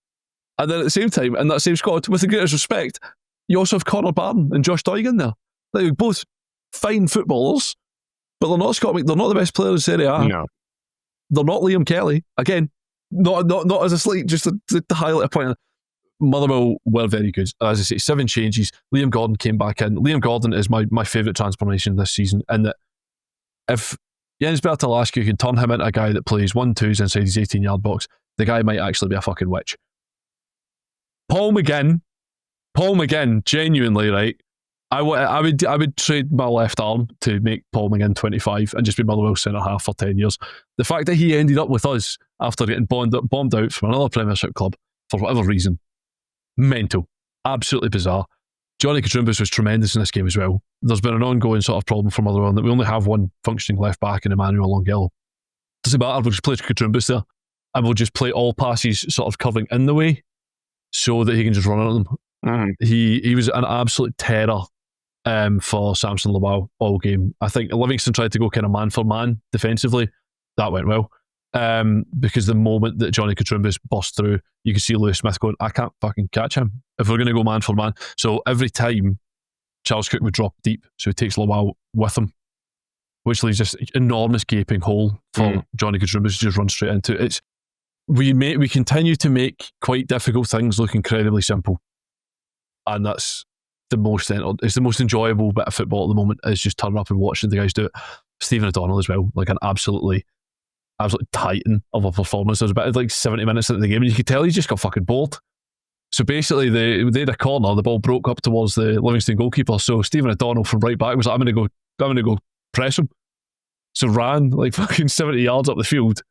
B: and then at the same time, in that same squad, with the greatest respect, you also have Conor Barton and Josh Doigan there. They're both fine footballers, but they're not they're not the best players in Serie A.
A: No.
B: They're not Liam Kelly. Again, not as a slight, just to highlight a point. Motherwell were very good. As I say, 7 changes. Liam Gordon came back in. Liam Gordon is my favourite transformation this season, in that if Jens Bertil Aouchiche can turn him into a guy that plays 1-2s inside his 18-yard box, the guy might actually be a fucking witch. Paul McGinn, genuinely, right? I would trade my left arm to make Paul McGinn 25 and just be Motherwell centre-half for 10 years. The fact that he ended up with us after getting bombed out from another Premiership club for whatever reason, mental. Absolutely bizarre. Johnny Katrumbis was tremendous in this game as well. There's been an ongoing sort of problem for Motherwell that we only have one functioning left back in Emmanuel Longello. Doesn't matter, we'll just play Katrumbis there and we'll just play all passes sort of curving in the way so that he can just run at them. Mm-hmm. He was an absolute terror for Samson Lawal all game. I think Livingston tried to go kind of man for man defensively. That went well. Because the moment that Johnny Katrumbis burst through, you could see Lewis Smith going, I can't fucking catch him if we're going to go man for man. So every time Charles Cook would drop deep, so he takes Lawal with him, which leaves this enormous gaping hole for Johnny Katrumbis to just run straight into. We continue to make quite difficult things look incredibly simple, and that's it's the most enjoyable bit of football at the moment, is just turning up and watching the guys do it. Stephen O'Donnell as well, like an absolute titan of a performance. There was about like 70 minutes into the game and you could tell he just got fucking bored. So basically they had a corner, the ball broke up towards the Livingston goalkeeper, so Stephen O'Donnell from right back was like, I'm going to go press him. So ran like fucking 70 yards up the field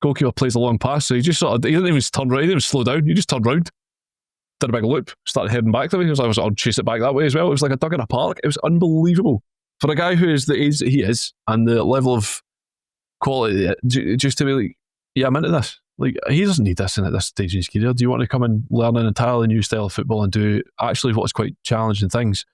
B: Goalkeeper plays a long pass, so he just he didn't even turn right, he didn't even slow down, he just turned round, did a big loop, started heading back that way. He was like, I'll chase it back that way as well. It was like a dug in a park. It was unbelievable. For a guy who is the age that he is and the level of quality, just to be like, yeah, I'm into this. Like, he doesn't need this at this stage in his career. Do you want to come and learn an entirely new style of football and do actually what's quite challenging things?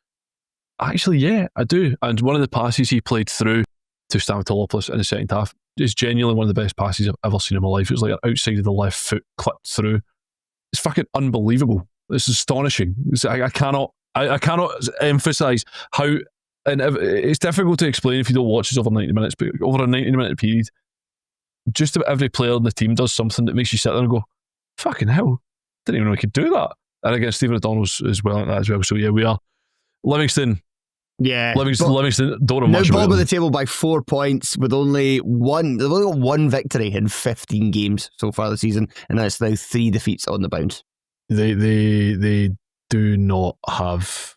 B: Actually, yeah, I do. And one of the passes he played through to Stamatolopoulos in the second half is genuinely one of the best passes I've ever seen in my life. It was like an outside of the left foot clipped through. It's fucking unbelievable. It's astonishing. I cannot emphasise how, and it's difficult to explain if you don't watch this over 90 minutes, but over a 90-minute period, just about every player in the team does something that makes you sit there and go, fucking hell, didn't even know we could do that. And again, Stephen O'Donnell's as well at that as well. So yeah, we are Livingston.
A: Yeah,
B: Livingston don't have much.
A: Now bottom of the table by 4 points with only one. They've only got one victory in 15 games so far this season, and that's now 3 defeats on the bounce.
B: They don't have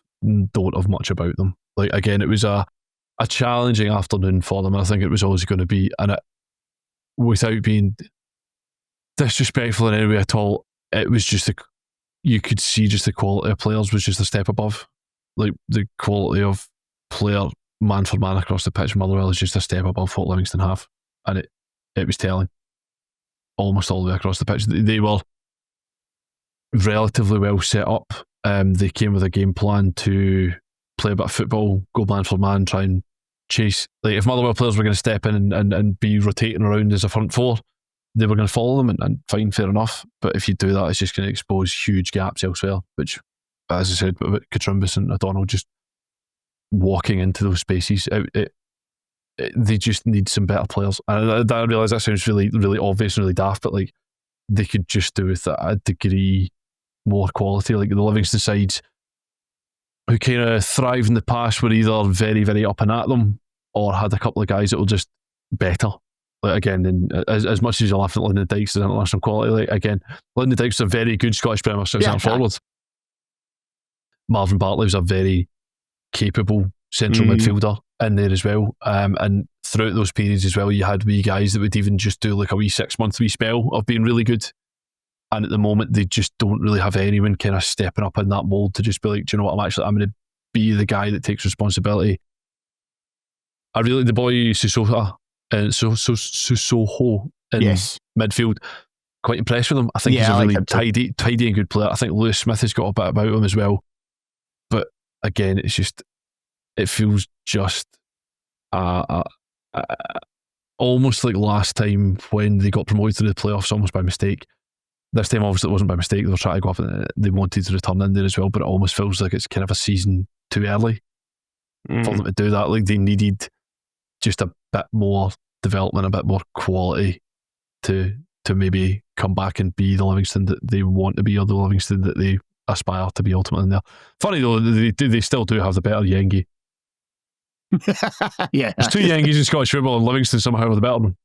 B: much about them. Like, again, it was a challenging afternoon for them. I think it was always going to be, and it, without being disrespectful in any way at all, it was just you could see just the quality of players was just a step above. Like, the quality of player man for man across the pitch, Motherwell is just a step above what Livingston have, and it was telling almost all the way across the pitch. They were relatively well set up. They came with a game plan to play a bit of football, go man for man, try and chase. Like, if Motherwell players were going to step in and be rotating around as a front four, they were going to follow them, and fine, fair enough. But if you do that, it's just going to expose huge gaps elsewhere, which, as I said, with Katrumbis and O'Donnell just walking into those spaces, they just need some better players. And I realise that sounds really, really obvious and really daft, but like, they could just do with a degree more quality. Like, the Livingston sides who kind of thrive in the past were either very, very up and at them, or had a couple of guys that were just better. Like, again, as much as you're laughing at Lyndon Dykes' international quality, like, again, Lyndon Dykes is a very good Scottish Premiership centre forward. Marvin Bartley was a very capable central midfielder in there as well. And throughout those periods as well, you had wee guys that would even just do like a wee 6 month wee spell of being really good. And at the moment, they just don't really have anyone kind of stepping up in that mould to just be like, do you know what, I'm going to be the guy that takes responsibility. I really, the boy Sissoko in midfield, quite impressed with him. I think he's a really tidy and good player. I think Lewis Smith has got a bit about him as well. But again, it's just, it feels just almost like last time when they got promoted to the playoffs almost by mistake. This time, obviously, it wasn't by mistake. They were trying to go off and they wanted to return in there as well, but it almost feels like it's kind of a season too early for them to do that. Like, they needed just a bit more development, a bit more quality to maybe come back and be the Livingston that they want to be, or the Livingston that they aspire to be ultimately in there. Funny though, they still do have the better Yengi.
A: Yeah,
B: there's 2 Yengies in Scottish football, and Livingston somehow are the better one.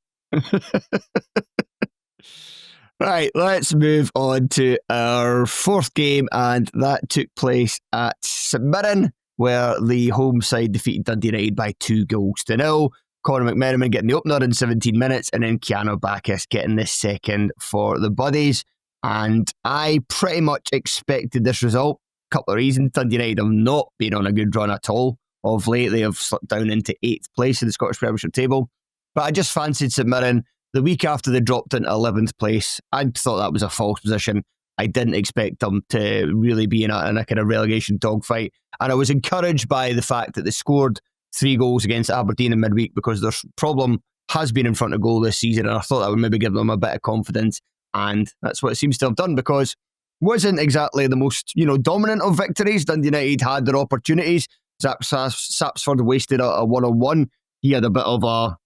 A: Right, let's move on to our 4th game, and that took place at St Mirren, where the home side defeated Dundee United by 2-0. Conor McMenamin getting the opener in 17 minutes, and then Keanu Bacchus getting the second for the Buddies. And I pretty much expected this result. A couple of reasons. Dundee United have not been on a good run at all of late. They have slipped down into 8th place in the Scottish Premiership table. But I just fancied St Mirren. The week after they dropped into 11th place, I thought that was a false position. I didn't expect them to really be in a kind of relegation dogfight. And I was encouraged by the fact that they scored 3 goals against Aberdeen in midweek, because their problem has been in front of goal this season. And I thought that would maybe give them a bit of confidence. And that's what it seems to have done, because it wasn't exactly the most, dominant of victories. Dundee United had their opportunities. Sapsford wasted a one-on-one. He had a bit of a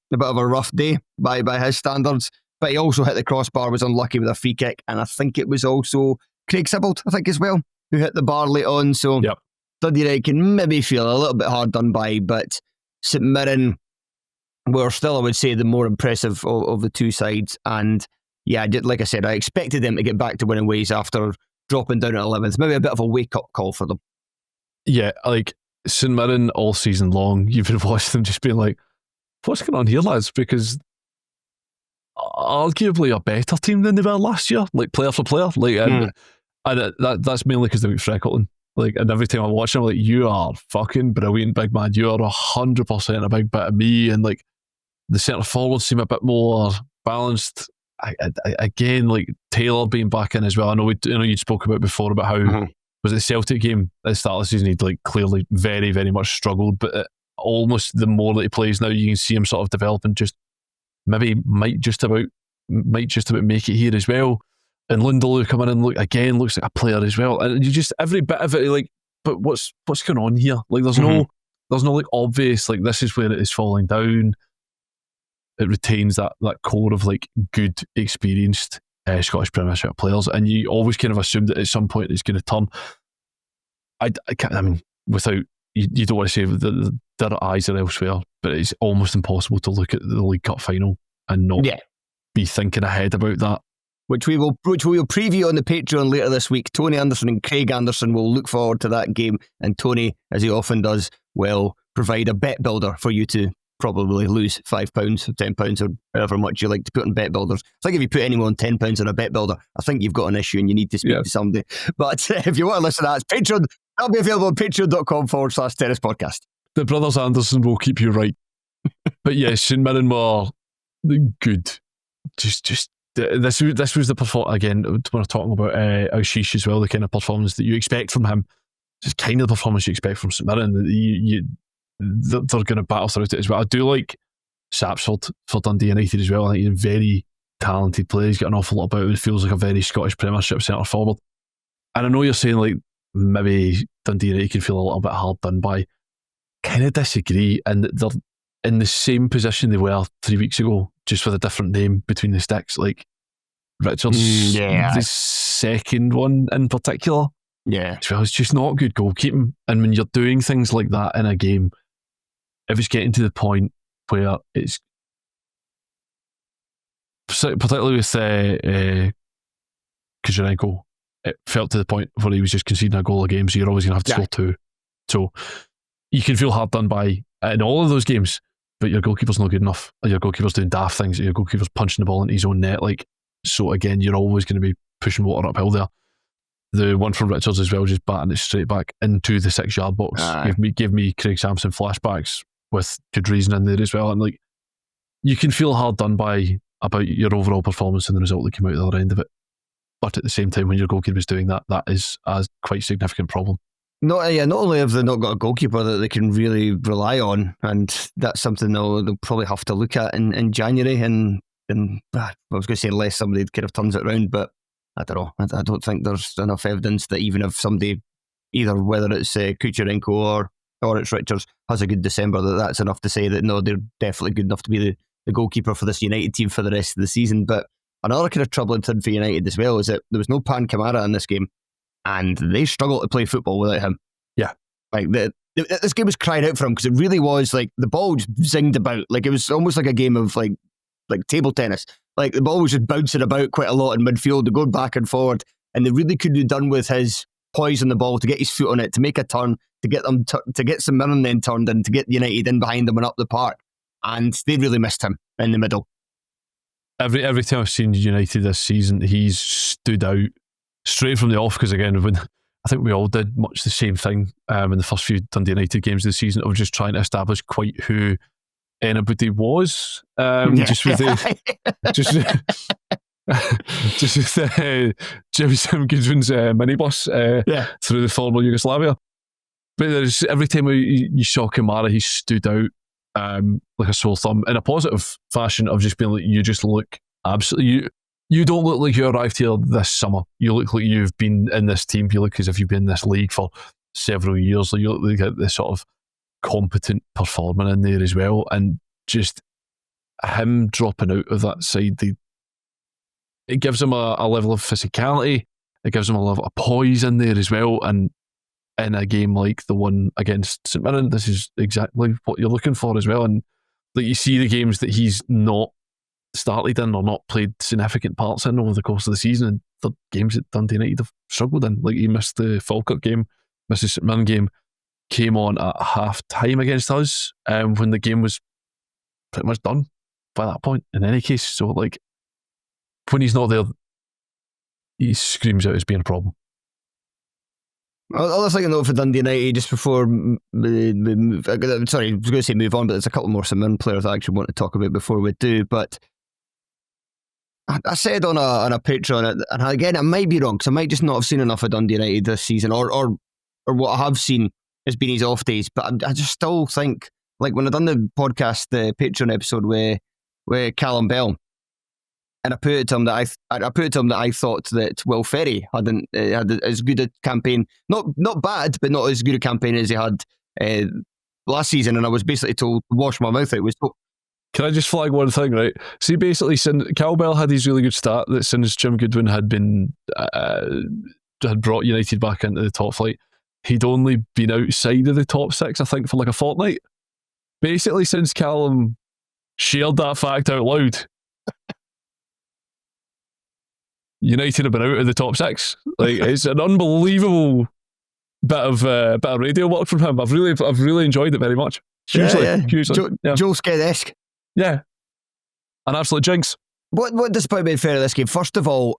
A: rough day by his standards, but he also hit the crossbar, was unlucky with a free kick, and I think it was also Craig Sibbald, as well, who hit the bar late on. So yep. Dundee United can maybe feel a little bit hard done by, but St Mirren were still, I would say, the more impressive of the two sides. And yeah, like I said, I expected them to get back to winning ways after dropping down at 11th. Maybe a bit of a wake-up call for them. Yeah, like St Mirren all season long, you've been watching them just being like, what's going on here, lads? Because
B: arguably a better team than they were last year, like player for player. Like, and that's mainly because they went Freckleton. Like, and every time I watch them, I'm like, you are fucking brilliant, big man. You are 100% a big bit of me. And like, the centre forwards seem a bit more balanced. Again, like Taylor being back in as well. I know you'd spoke about before about how was it the Celtic game at the start of the season, he'd like clearly very, very much struggled, but almost the more that he plays now, you can see him sort of develop and just maybe might just about make it here as well. And Lindelof coming in looks like a player as well. And you just every bit of it, like, but what's going on here? Like, there's no like obvious like this is where it is falling down. It retains that core of like good, experienced Scottish Premiership players, and you always kind of assume that at some point it's going to turn. I mean, without you don't want to say that their eyes are elsewhere, but it's almost impossible to look at the League Cup final and not be thinking ahead about that.
A: Which we will preview on the Patreon later this week. Tony Anderson and Craig Anderson will look forward to that game, and Tony, as he often does, will provide a bet builder for you to probably lose £5 or £10 or however much you like to put on bet builders. I think if you put anyone £10 on a bet builder, I think you've got an issue and you need to speak to somebody. But if you want to listen to that, it's Patreon. That'll be available on patreon.com/Terrace Podcast.
B: The brothers Anderson will keep you right. But yes, St Mirren were good. Just this was the performance again when we're talking about Aouchiche as well, the kind of performance that you expect from him. Just kind of the performance you expect from St Mirren. They're going to battle through it as well. I do like Sapsford for Dundee United as well. I think he's a very talented player. He's got an awful lot about him. It feels like a very Scottish Premiership centre forward. And I know you're saying like maybe Dundee United can feel a little bit hard done by. Kind of disagree, and they're in the same position they were 3 weeks ago, just with a different name between the sticks. Like Richards, the second one in particular. Yeah, well, it's just not good goalkeeping. And when you're doing things like that in a game, if it's getting to the point where it's particularly with Kucherenko, it felt to the point where he was just conceding a goal a game, so you're always going to have to score two. So you can feel hard done by in all of those games, but your goalkeeper's not good enough, and your goalkeeper's doing daft things, and your goalkeeper's punching the ball into his own net. Like, so again, you're always going to be pushing water uphill there. The one from Richards as well, just batting it straight back into the 6-yard box. Give me Craig Sampson flashbacks with good reason in there as well. And like, you can feel hard done by about your overall performance and the result that came out the other end of it. But at the same time, when your goalkeeper is doing that, that is a quite significant problem.
A: Not only have they not got a goalkeeper that they can really rely on, and that's something they'll probably have to look at in January. And I was going to say unless somebody kind of turns it around, but I don't know. I don't think there's enough evidence that even if somebody, either whether it's Kucherenko or it's Richards, has a good December, that's enough to say that no, they're definitely good enough to be the goalkeeper for this United team for the rest of the season. But another kind of troubling thing for United as well is that there was no Pan Kamara in this game, and they struggled to play football without him. Yeah. Like this game was crying out for him, because it really was like the ball just zinged about. Like it was almost like a game of like table tennis. Like the ball was just bouncing about quite a lot in midfield, going back and forward, and they really couldn't have done with his poise on the ball to get his foot on it, to make a turn, to get them to get St Mirren then turned, and to get United in behind them and up the park. And they really missed him in the middle.
B: Every time I've seen United this season, he's stood out straight from the off, because again, when I think we all did much the same thing in the first few Dundee United games of the season, of just trying to establish quite who anybody was, just with Jimmy Sam Goodwin's minibus through the former Yugoslavia. But there's every time you saw Kamara, he stood out like a sore thumb in a positive fashion of just being like, you just look absolutely, you don't look like you arrived here this summer. You look like you've been in this team. You look as if you've been in this league for several years. So you look like this sort of competent performer in there as well. And just him dropping out of that side, it gives him a level of physicality. It gives him a level of poise in there as well. And in a game like the one against St Mirren, this is exactly what you're looking for as well. And like, you see the games that he's not started in or not played significant parts in over the course of the season, and the games that Dundee United have struggled in. Like, he missed the Falkirk game, missed the St Mirren game, came on at half time against us when the game was pretty much done by that point in any case. So like, when he's not there, he screams out as being a problem.
A: Other thing I know for Dundee United, just before sorry, I was going to say move on, but there's a couple more St Mirren players I actually want to talk about before we do. But I said on a Patreon, and again I might be wrong because I might just not have seen enough of Dundee United this season, or what I have seen has been his off days. But I just still think, like when I done the podcast, the Patreon episode with Callum Bell, and I put it to him that I thought that Will Ferry had as good a campaign, not bad, but not as good a campaign as he had last season. And I was basically told to wash my mouth out.
B: Can I just flag one thing, right? See, basically, since Cowbell had his really good start, that since Jim Goodwin had brought United back into the top flight, he'd only been outside of the top six, I think, for like a fortnight. Basically, since Callum shared that fact out loud, United have been out of the top six. Like, it's an unbelievable bit of radio work from him. I've really enjoyed it very much. Hugely.
A: Joel Sked-esque.
B: Yeah, an absolute jinx.
A: What disappointed me fair in this game? First of all,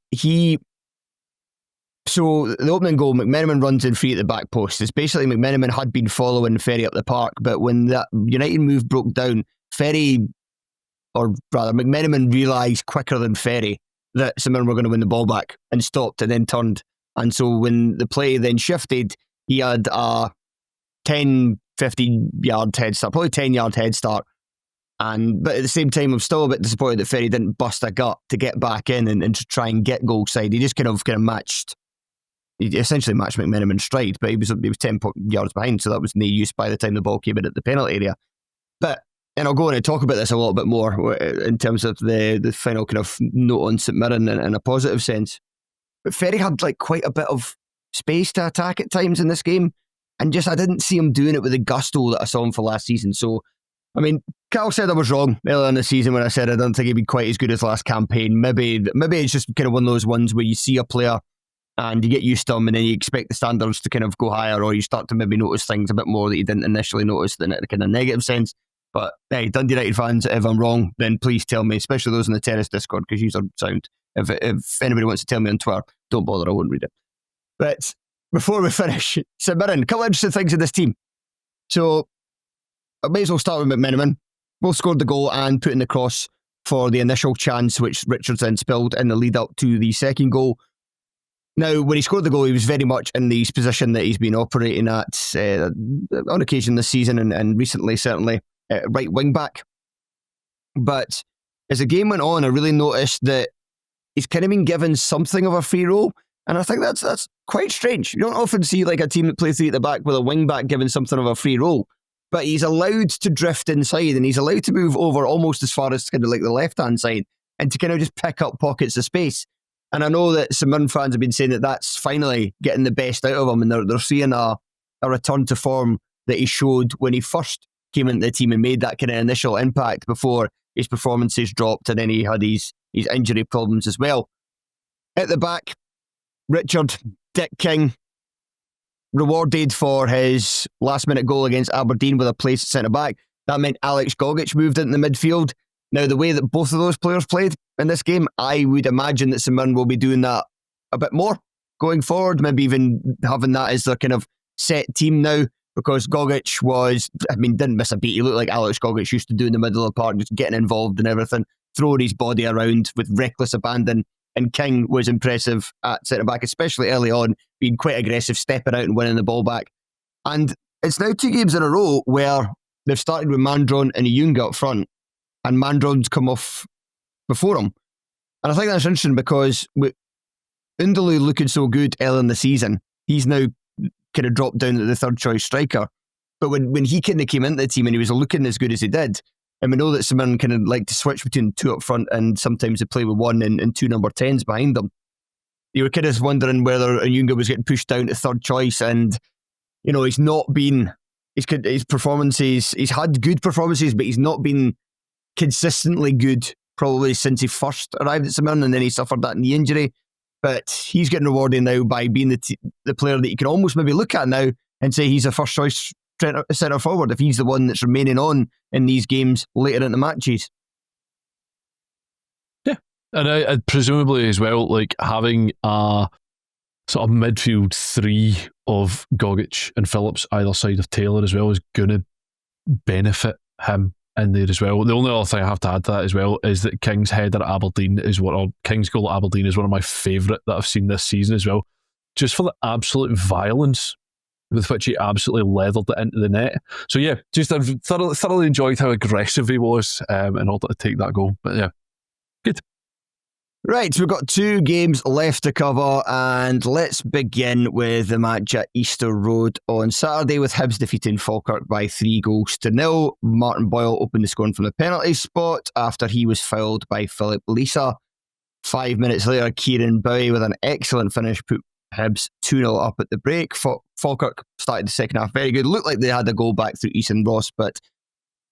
A: so the opening goal, McMenamin runs in free at the back post. It's basically McMenamin had been following Ferry up the park, but when that United move broke down, McMenamin realised quicker than Ferry that St Mirren were going to win the ball back and stopped and then turned. And so when the play then shifted, he had a 10, 15 yard head start, probably 10 yard head start. But at the same time, I'm still a bit disappointed that Ferry didn't bust a gut to get back in and to try and get goal side. He just kind of matched, he essentially matched McMenamin's stride, but he was 10 yards behind, so that was no use by the time the ball came in at the penalty area. And I'll go on and talk about this a little bit more in terms of the final kind of note on St Mirren in a positive sense. But Ferry had like quite a bit of space to attack at times in this game, and just I didn't see him doing it with the gusto that I saw him for last season. So, I mean, Cal said I was wrong earlier in the season when I said I don't think he'd be quite as good as last campaign. Maybe it's just kind of one of those ones where you see a player and you get used to him and then you expect the standards to kind of go higher, or you start to maybe notice things a bit more that you didn't initially notice in a kind of negative sense. But hey, Dundee United fans, if I'm wrong, then please tell me, especially those in the Terrace Discord, because you are sound. If anybody wants to tell me on Twitter, don't bother, I won't read it. But before we finish, St Mirren, a couple of interesting things in this team. So I may as well start with McMenamin. Both scored the goal and put in the cross for the initial chance, which Richards then spilled in the lead up to the second goal. Now, when he scored the goal, he was very much in the position that he's been operating at on occasion this season and recently, certainly, right wing back. But as the game went on, I really noticed that he's kind of been given something of a free role, and I think that's quite strange. You don't often see like a team that plays three at the back with a wing back given something of a free role, but he's allowed to drift inside and he's allowed to move over almost as far as kind of like the left-hand side and to kind of just pick up pockets of space. And I know that some Mirren fans have been saying that that's finally getting the best out of him, and they're seeing a return to form that he showed when he first came into the team and made that kind of initial impact before his performances dropped and then he had his injury problems as well. At the back, Richard Dick King rewarded for his last minute goal against Aberdeen with a place at centre back. That meant Alex Gogic moved into the midfield. Now, the way that both of those players played in this game, I would imagine that St Mirren will be doing that a bit more going forward, maybe even having that as their kind of set team now, because Gogic didn't miss a beat. He looked like Alex Gogic used to do in the middle of the park, just getting involved in everything, throwing his body around with reckless abandon. And King was impressive at centre-back, especially early on, being quite aggressive, stepping out and winning the ball back. And it's now 2 games in a row where they've started with Mandron and Iunga up front, and Mandron's come off before him. And I think that's interesting because with Undulu looking so good early in the season, he's now kind of dropped down to the third choice striker. But when he kind of came into the team and he was looking as good as he did, and we know that St Mirren kind of like to switch between 2 up front and sometimes they play with 1 and 2 number 10s behind them. You were kind of wondering whether Iunga was getting pushed down to third choice, and you know, he's not been his performances, he's had good performances, but he's not been consistently good probably since he first arrived at St Mirren, and then he suffered that knee injury. But he's getting rewarded now by being the player that you can almost maybe look at now and say he's a first choice centre forward if he's the one that's remaining on in these games later in the matches.
B: Yeah, And presumably as well, like having a sort of midfield three of Gogic and Phillips either side of Taylor as well is going to benefit him in there as well. The only other thing I have to add to that as well is that King's header at Aberdeen King's goal at Aberdeen is one of my favourite that I've seen this season as well. Just for the absolute violence with which he absolutely leathered it into the net. So yeah, just I've thoroughly enjoyed how aggressive he was in order to take that goal. But yeah, good.
A: Right, so we've got 2 games left to cover, and let's begin with the match at Easter Road on Saturday, with Hibs defeating Falkirk by 3-0. Martin Boyle opened the scoring from the penalty spot after he was fouled by Philip Lisa. 5 minutes later, Kieran Bowie with an excellent finish put Hibs 2-0 up at the break. Falkirk started the second half very good. Looked like they had a goal back through Ethan Ross, but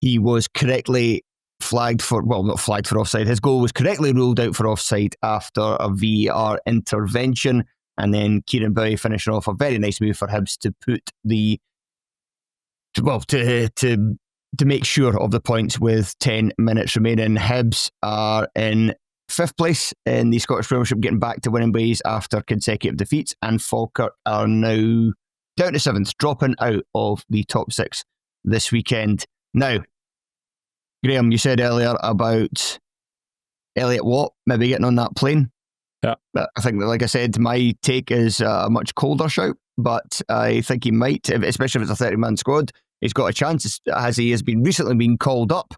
A: he was correctly not flagged for offside. His goal was correctly ruled out for offside after a VAR intervention, and then Kieran Bowie finishing off a very nice move for Hibs to put to make sure of the points with 10 minutes remaining. Hibs are in 5th place in the Scottish Premiership, getting back to winning ways after consecutive defeats, and Falkirk are now down to 7th, dropping out of the top 6 this weekend. Now, Graeme, you said earlier about Elliot Watt maybe getting on that plane.
B: Yeah.
A: I think that, like I said, my take is a much colder shout, but I think he might, especially if it's a 30-man squad. He's got a chance, as he has recently been called up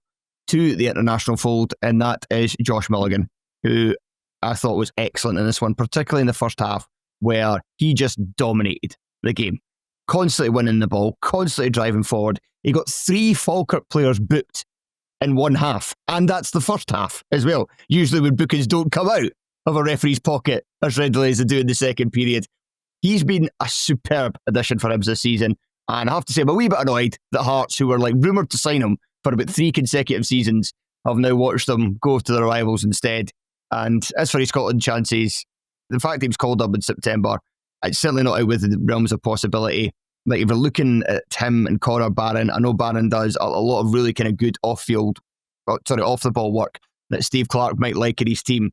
A: to the international fold, and that is Josh Mulligan, who I thought was excellent in this one, particularly in the first half, where he just dominated the game. Constantly winning the ball, constantly driving forward. He got 3 Falkirk players booked in one half, and that's the first half as well. Usually when bookings don't come out of a referee's pocket as readily as they do in the second period. He's been a superb addition for Hibs this season, and I have to say I'm a wee bit annoyed that Hearts, who were like rumoured to sign him for about 3 consecutive seasons, have now watched them go to their rivals instead. And as for his Scotland chances, the fact he was called up in September, it's certainly not out with the realms of possibility. Like, if you're looking at him and Connor Barron, I know Barron does a lot of really kind of good off the ball work that Steve Clarke might like in his team.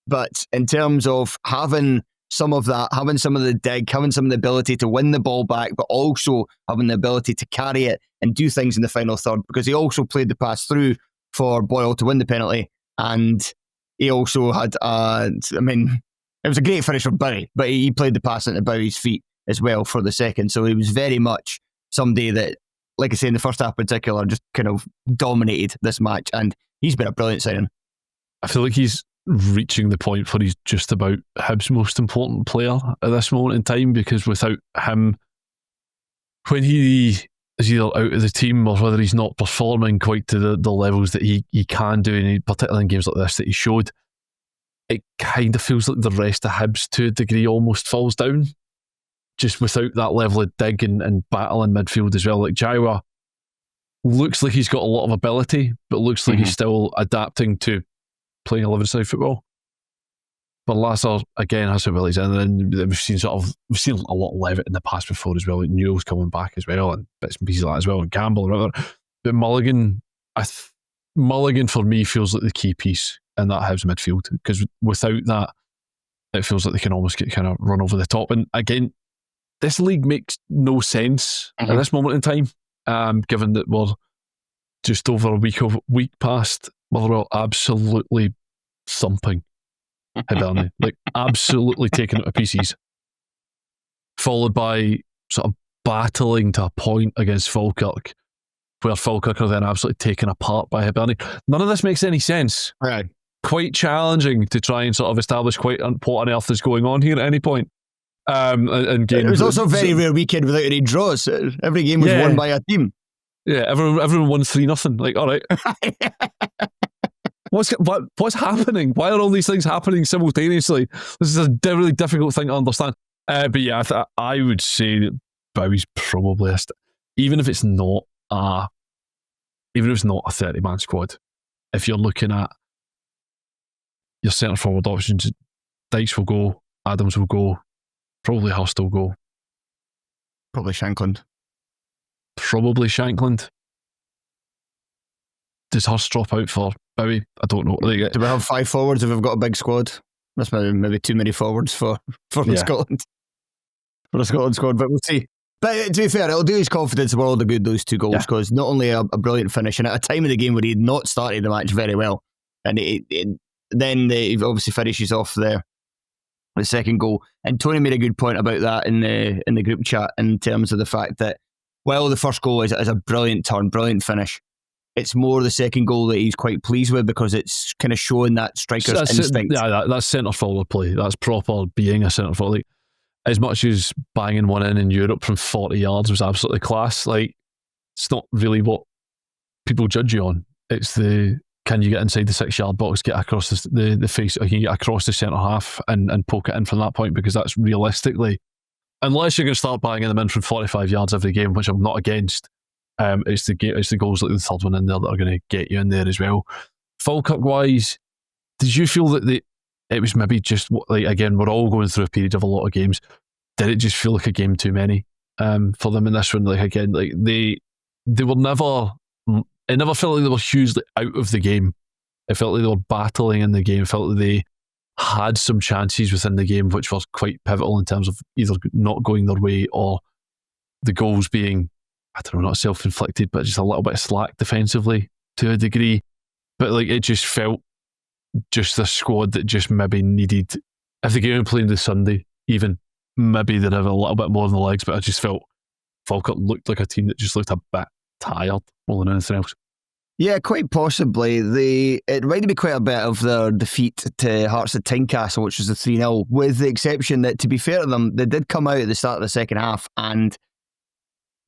A: But in terms of having some of that, having some of the dig, having some of the ability to win the ball back, but also having the ability to carry it and do things in the final third, because he also played the pass through for Boyle to win the penalty, and he also had, it was a great finish from Bowie, but he played the pass into Bowie's feet as well for the second. So he was very much somebody that, like I say, in the first half in particular, just kind of dominated this match, and he's been a brilliant signing.
B: I feel like he's reaching the point where he's just about Hibs' most important player at this moment in time, because without him, when he is either out of the team or whether he's not performing quite to the levels that he can do, and particularly in games like this that he showed, it kind of feels like the rest of Hibs to a degree almost falls down, just without that level of dig and battle in midfield as well. Like, Jaiwa looks like he's got a lot of ability, but looks like he's still adapting to playing 11-side football. But Lasser, again, has abilities, and then we've seen a lot of Levitt in the past before as well. Like, Newell's coming back as well, and bits and pieces like that as well, and Campbell and whatever. But Mulligan, Mulligan for me feels like the key piece in that Hibs midfield, because without that, it feels like they can almost get kind of run over the top. And again, this league makes no sense at this moment in time, given that we're just over a week past Motherwell absolutely thumping Hibernian, like absolutely taking it to pieces, followed by sort of battling to a point against Falkirk, where Falkirk are then absolutely taken apart by Hibernian. None of this makes any sense.
A: Right.
B: Quite challenging to try and sort of establish what on earth is going on here at any point. And
A: it was also a very rare weekend without any draws. Every game was won by a team.
B: Yeah, everyone won 3-0. Like, all right. What's happening? Why are all these things happening simultaneously? This is a really difficult thing to understand. But yeah, I would say that Bowie's probably even if it's not a 30-man squad. If you're looking at your centre forward options, Dykes will go, Adams will go, probably Hurst will go,
A: probably Shankland.
B: Does Hurst drop out for maybe, I don't know. Like,
A: do we have 5 forwards if we've got a big squad? That's maybe too many forwards for Scotland. For the Scotland squad, but we'll see. But to be fair, it'll do his confidence a world of good, those 2 goals, because not only a brilliant finish, and at a time of the game where he had not started the match very well, and then he obviously finishes off the second goal. And Tony made a good point about that in the group chat, in terms of the fact that, well, the first goal is a brilliant turn, brilliant finish. It's more the second goal that he's quite pleased with, because it's kind of showing that striker's instinct.
B: That's centre forward play. That's proper being a centre forward. Like, as much as banging one in Europe from 40 yards was absolutely class, like, it's not really what people judge you on. It's can you get inside the 6-yard box, get across the face, or can you get across the centre half and poke it in from that point? Because that's realistically, unless you're going to start banging them in from 45 yards every game, which I'm not against, it's the goals like the third one in there that are going to get you in there as well. Falkirk wise, did you feel that it was maybe just, like, again, we're all going through a period of a lot of games, did it just feel like a game too many for them in this one? Like, again, like they were never, it never felt like they were hugely out of the game. It felt like they were battling in the game. It felt like they had some chances within the game which was quite pivotal in terms of either not going their way or the goals being, I don't know, not self-inflicted, but just a little bit of slack defensively to a degree. But like, it just felt just the squad that just maybe needed, if the game were playing this Sunday, even maybe they'd have a little bit more in the legs. But I just felt Falkirk looked like a team that just looked a bit tired more than anything else.
A: Yeah, quite possibly. It reminded me quite a bit of their defeat to Hearts at Tynecastle, which was a 3-0, with the exception that, to be fair to them, they did come out at the start of the second half and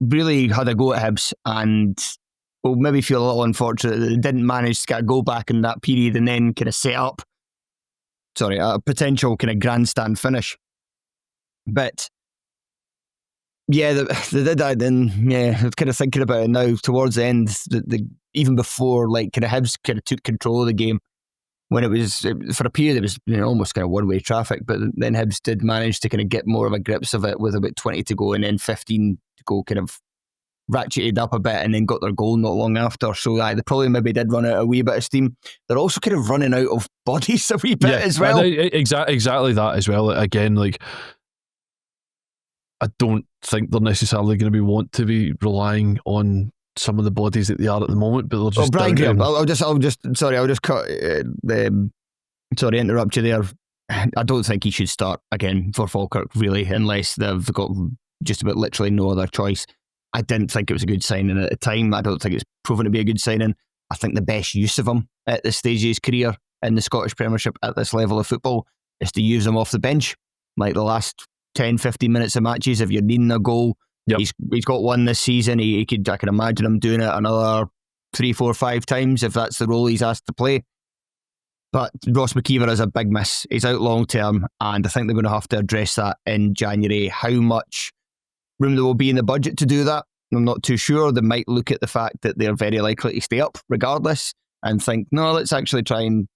A: really had a go at Hibs, and will maybe feel a little unfortunate that they didn't manage to get a goal back in that period and then kind of set up a potential kind of grandstand finish. But yeah, they did that. Then yeah, I'm kind of thinking about it now towards the end, even before, like, kind of Hibs kind of took control of the game, when it was, for a period, it was, you know, almost kind of one-way traffic, but then Hibs did manage to kind of get more of a grips of it with about 20 to go, and then 15 to go, kind of ratcheted up a bit, and then got their goal not long after. So they probably maybe did run out a wee bit of steam. They're also kind of running out of bodies a wee bit as well.
B: Exactly that as well. Again, like, I don't think they're necessarily going to want to be relying on some of the bodies that they are at the moment, but they're just.
A: Brian Graham, I'll just cut. Sorry, interrupt you there. I don't think he should start again for Falkirk, really, unless they've got just about literally no other choice. I didn't think it was a good signing at the time. I don't think it's proven to be a good signing. I think the best use of him at this stage of his career in the Scottish Premiership at this level of football is to use him off the bench, like the last 10, 15 minutes of matches. If you're needing a goal, he's got one this season. I can imagine him doing it another 3, 4, 5 times if that's the role he's asked to play. But Ross McKeever is a big miss. He's out long term, and I think they're going to have to address that in January. How much room there will be in the budget to do that, I'm not too sure. They might look at the fact that they're very likely to stay up regardless and think, no, let's actually try and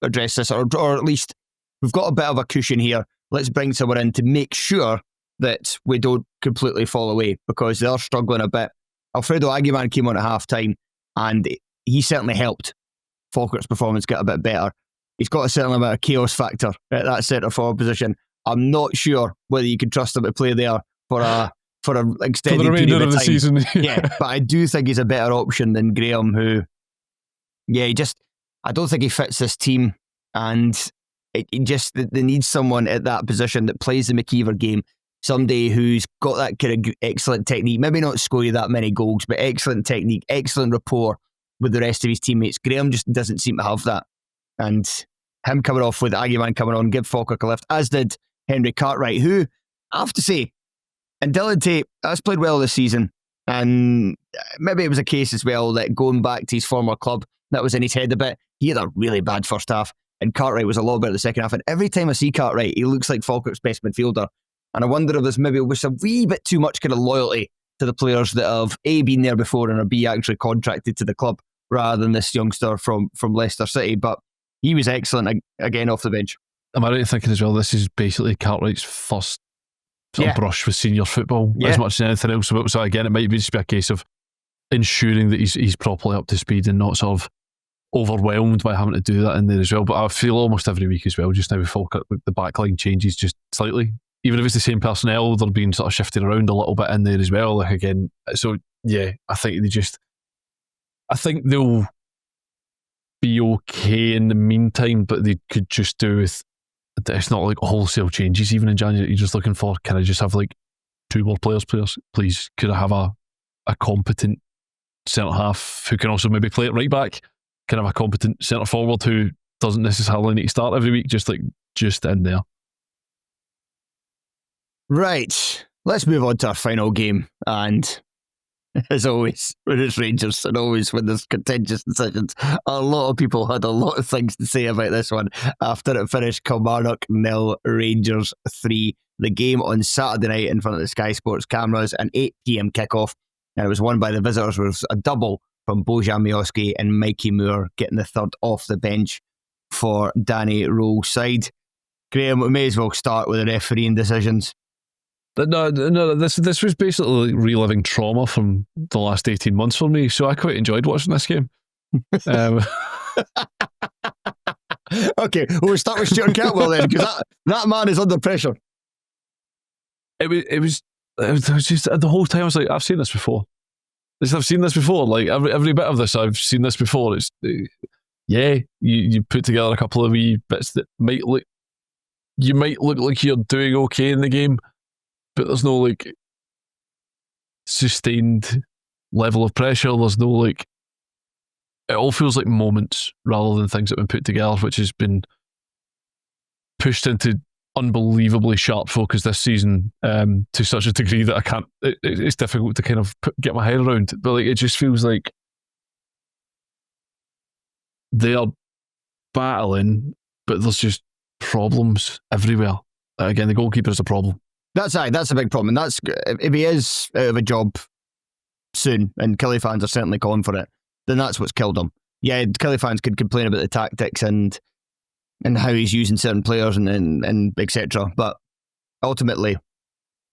A: address this, or at least we've got a bit of a cushion here. Let's bring someone in to make sure that we don't completely fall away, because they are struggling a bit. Alfredo Aguiman came on at half time, and he certainly helped Falkirk's performance get a bit better. He's got a certain amount of chaos factor at that centre forward position. I'm not sure whether you can trust him to play there for an extended period of
B: the
A: time.
B: Season.
A: Yeah, but I do think he's a better option than Graham, who, I don't think he fits this team, and they need someone at that position that plays the McKeever game, somebody who's got that kind of excellent technique, maybe not score you that many goals, but excellent technique, excellent rapport with the rest of his teammates. Graham just doesn't seem to have that, and him coming off with Aguiman coming on give Falkirk a lift, as did Henry Cartwright, who, I have to say, and Dylan Tate has played well this season, and maybe it was a case as well that going back to his former club, that was in his head a bit. He had a really bad first half, and Cartwright was a lot better the second half, and every time I see Cartwright, he looks like Falkirk's best midfielder, and I wonder if there's maybe a wee bit too much kind of loyalty to the players that have A, been there before, and are B, actually contracted to the club, rather than this youngster from Leicester City. But he was excellent again off the bench.
B: Am I right in thinking as well, this is basically Cartwright's first brush with senior football as much as anything else? So again, it might just be a case of ensuring that he's properly up to speed and not sort of overwhelmed by having to do that in there as well. But I feel almost every week as well, just now with Falkirk, the backline changes just slightly. Even if it's the same personnel, they're being sort of shifted around a little bit in there as well. Like again, so yeah, I think they'll be okay in the meantime, but they could just do with, it's not like wholesale changes even in January. You're just looking for, can I just have like 2 more players, please? Could I have a competent centre half who can also maybe play it right back? Can I have a competent centre forward who doesn't necessarily need to start every week, just in there?
A: Right, let's move on to our final game. And as always, when it's Rangers and always when there's contentious decisions, a lot of people had a lot of things to say about this one after it finished Kilmarnock 0, Rangers 3. The game on Saturday night in front of the Sky Sports cameras, an 8 p.m. kickoff, and it was won by the visitors with a double from Bojan Miovski and Mikey Moore getting the third off the bench for Danny Rowe's side. Graham, we may as well start with the refereeing decisions.
B: No, this was basically reliving trauma from the last 18 months for me, so I quite enjoyed watching this game.
A: Okay, we'll start with Stuart Catwell then, because that man is under pressure.
B: It was just the whole time I was like, I've seen this before. I've seen this before. Like every bit of this, I've seen this before. It's you put together a couple of wee bits that might look like you're doing okay in the game, but there's no like sustained level of pressure. There's no like, it all feels like moments rather than things that have been put together, which has been pushed into unbelievably sharp focus this season to such a degree that I can't, it's difficult to kind of get my head around. But like, it just feels like they are battling, but there's just problems everywhere. Again, the goalkeeper is a problem.
A: That's a big problem. And that's, if he is out of a job soon, and Killie fans are certainly calling for it, then that's what's killed him. Yeah, Killie fans could complain about the tactics and how he's using certain players and etc. But ultimately,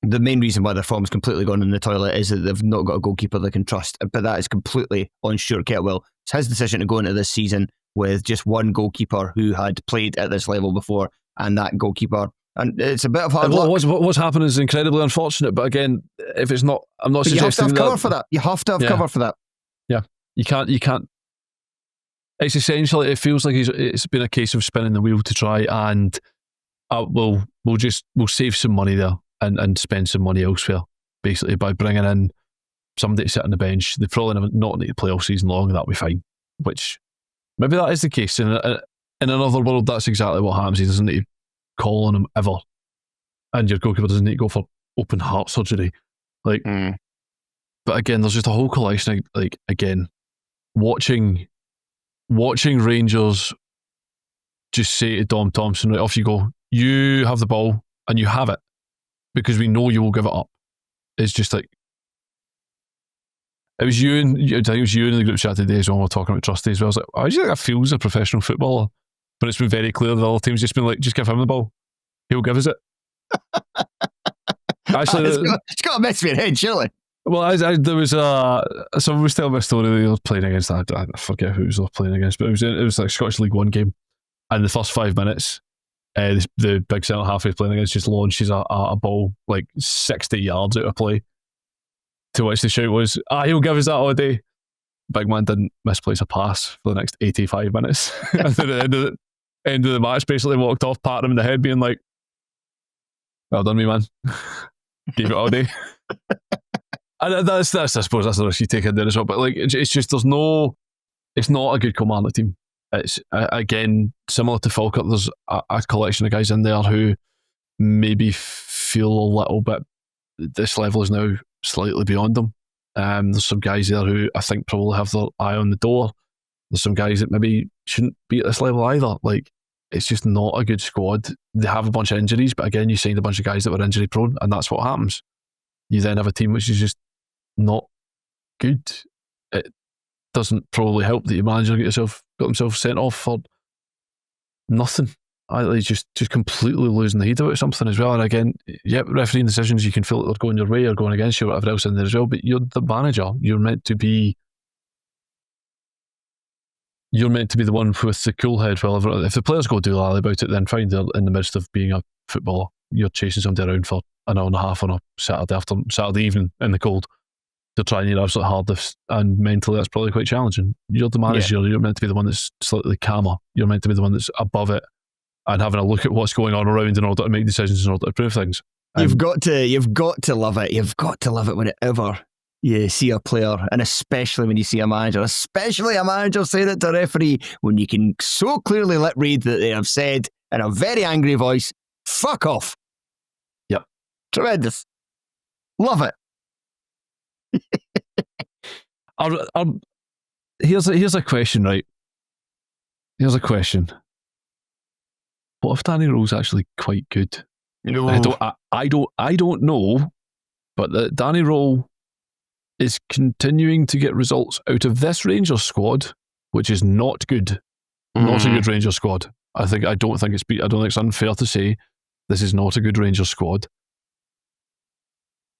A: the main reason why their form's completely gone in the toilet is that they've not got a goalkeeper they can trust. But that is completely on Stuart Kettlewell. It's his decision to go into this season with just one goalkeeper who had played at this level before, and that goalkeeper. And it's a bit of hard luck.
B: What's happened is incredibly unfortunate, but again, if it's not, I'm not suggesting
A: you have to have cover for that. You have to have cover for that.
B: Yeah, you can't. It's essentially, it feels like it's been a case of spinning the wheel to try and we'll save some money there and spend some money elsewhere, basically by bringing in somebody to sit on the bench. They probably not need to play all season long, that'll be fine. Which maybe that is the case. In another world, that's exactly what happens. He doesn't need to call on him ever, and your goalkeeper doesn't need to go for open heart surgery. Like, but again, there's just a whole collection of, like, again, watching Rangers just say to Dom Thompson, right, off you go. You have the ball and you have it because we know you will give it up. It's just like, I think it was you in the group chat today as well, when we were talking about Trusty as well. I was like, how do you think that feels as a professional footballer? But it's been very clear that the other team's just been like, just give him the ball. He'll give us it. Actually,
A: it's got to mess with your head, surely.
B: Well, there was someone was telling me a story they were playing against. I forget who they were playing against, but it was like a Scottish League One game, and the first 5 minutes, the big centre half he's playing against just launches a ball like 60 yards out of play. To which the shout was, he'll give us that all day. Big man didn't misplace a pass for the next 85 minutes. And then at the end of the match, basically walked off, patting him in the head, being like, "Well done, me man. Gave it all day." And that's I suppose that's the risk you take in there as well. But like, it's just it's not a good Kilmarnock team. It's again similar to Falkirk. There's a collection of guys in there who maybe feel a little bit this level is now slightly beyond them. There's some guys there who I think probably have their eye on the door. There's some guys that maybe shouldn't be at this level either. Like, it's just not a good squad. They have a bunch of injuries, but again, you signed a bunch of guys that were injury prone, and that's what happens. You then have a team which is just not good. It doesn't probably help that your manager got himself sent off for nothing. He's just completely losing the head about something as well. And again, refereeing decisions, you can feel that they're going your way or going against you or whatever else in there as well, but you're the manager. You're meant to be you're meant to be the one with the cool head. Well, if the players go doolally about it, then fine. They're in the midst of being a footballer. You're chasing somebody around for an hour and a half on a Saturday evening in the cold to try and your absolute hardest, and mentally that's probably quite challenging. You're the manager. You're meant to be the one that's slightly calmer. You're meant to be the one that's above it and having a look at what's going on around in order to make decisions, in order to improve things.
A: You've got to love it. You've got to love it whenever you see a player, and especially when you see a manager, saying it to a referee when you can so clearly let read that they have said in a very angry voice, "Fuck off."
B: Yep.
A: Tremendous. Love it.
B: Here's a question, right? Here's a question. What if Danny Rowe's actually quite good?
A: No.
B: I don't know, but that Danny Rowe is continuing to get results out of this Rangers squad, which is not good. Not a good Rangers squad. I don't think it's unfair to say this is not a good Rangers squad.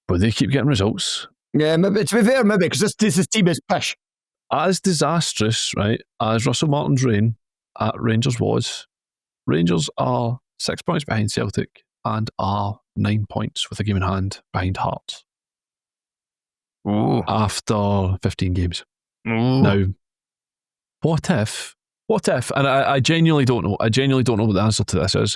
B: But they keep getting results.
A: Yeah, maybe to be fair, because this team is pish.
B: As disastrous, right, as Russell Martin's reign at Rangers was, Rangers are 6 points behind Celtic and are 9 points with a game in hand behind Hearts.
A: Ooh.
B: After 15 games.
A: Ooh.
B: Now, what if, and I genuinely don't know. I genuinely don't know what the answer to this is.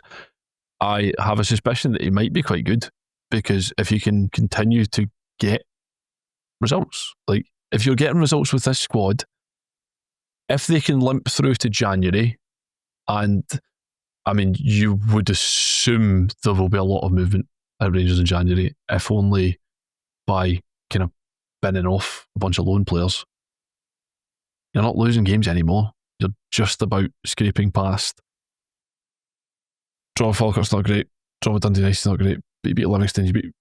B: I have a suspicion that he might be quite good, because if you can continue to get results, like if you're getting results with this squad, if they can limp through to January, and I mean, you would assume there will be a lot of movement at Rangers in January, if only by kind of binning off a bunch of loan players. You're not losing games anymore. You're just about scraping past. Draw with Falkirk's not great. Draw with Dundee is not great. But you beat Livingston, you beat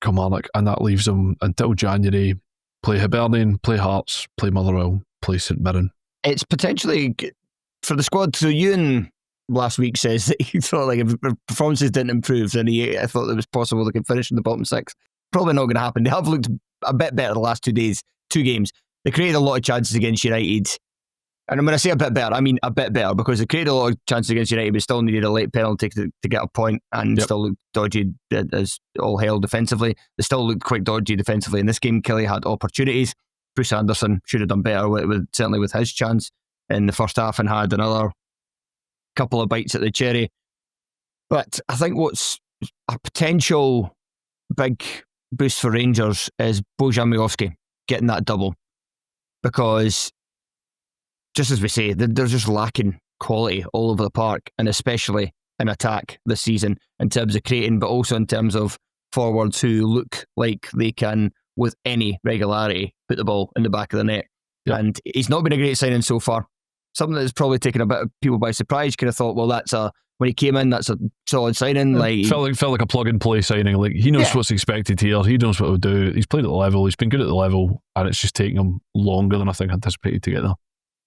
B: Kilmarnock, and that leaves them until January. Play Aberdeen, play Hearts, play Motherwell, play St Mirren.
A: It's potentially for the squad. So Ewan last week says that he thought like if performances didn't improve, then I thought it was possible they could finish in the bottom six. Probably not going to happen. They have looked a bit better the last 2 games. They created a lot of chances against United. And when I say a bit better, I mean a bit better, because they created a lot of chances against United, but still needed a late penalty to get a point, and still looked dodgy as all hell defensively. They still looked quite dodgy defensively in this game. Kelly had opportunities. Bruce Anderson should have done better, certainly with his chance in the first half, and had another couple of bites at the cherry. But I think what's a potential big boost for Rangers is Bojan Miłowski getting that double, because just as we say, they're just lacking quality all over the park, and especially in attack this season, in terms of creating, but also in terms of forwards who look like they can, with any regularity, put the ball in the back of the net. Yep. And he's not been a great signing so far. Something that's probably taken a bit of people by surprise. You could have thought, well, when he came in, that's a solid signing.
B: Felt like a plug and play signing. Like, he knows what's expected here. He knows what he'll do. He's played at the level. He's been good at the level, and it's just taking him longer than I think anticipated to get there.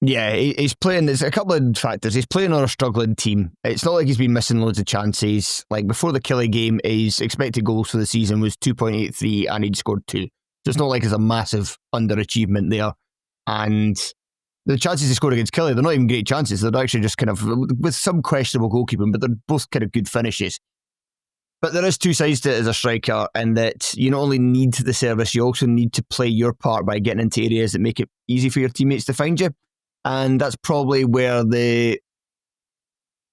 A: Yeah, he's playing. There's a couple of factors. He's playing on a struggling team. It's not like he's been missing loads of chances. Like before the Killie game, his expected goals for the season was 2.83, and he'd scored 2. So it's not like it's a massive underachievement there. And the chances he scored against Killie, they're not even great chances. They're actually just kind of with some questionable goalkeeping, but they're both kind of good finishes. But there is two sides to it as a striker, in that you not only need the service, you also need to play your part by getting into areas that make it easy for your teammates to find you. And that's probably where the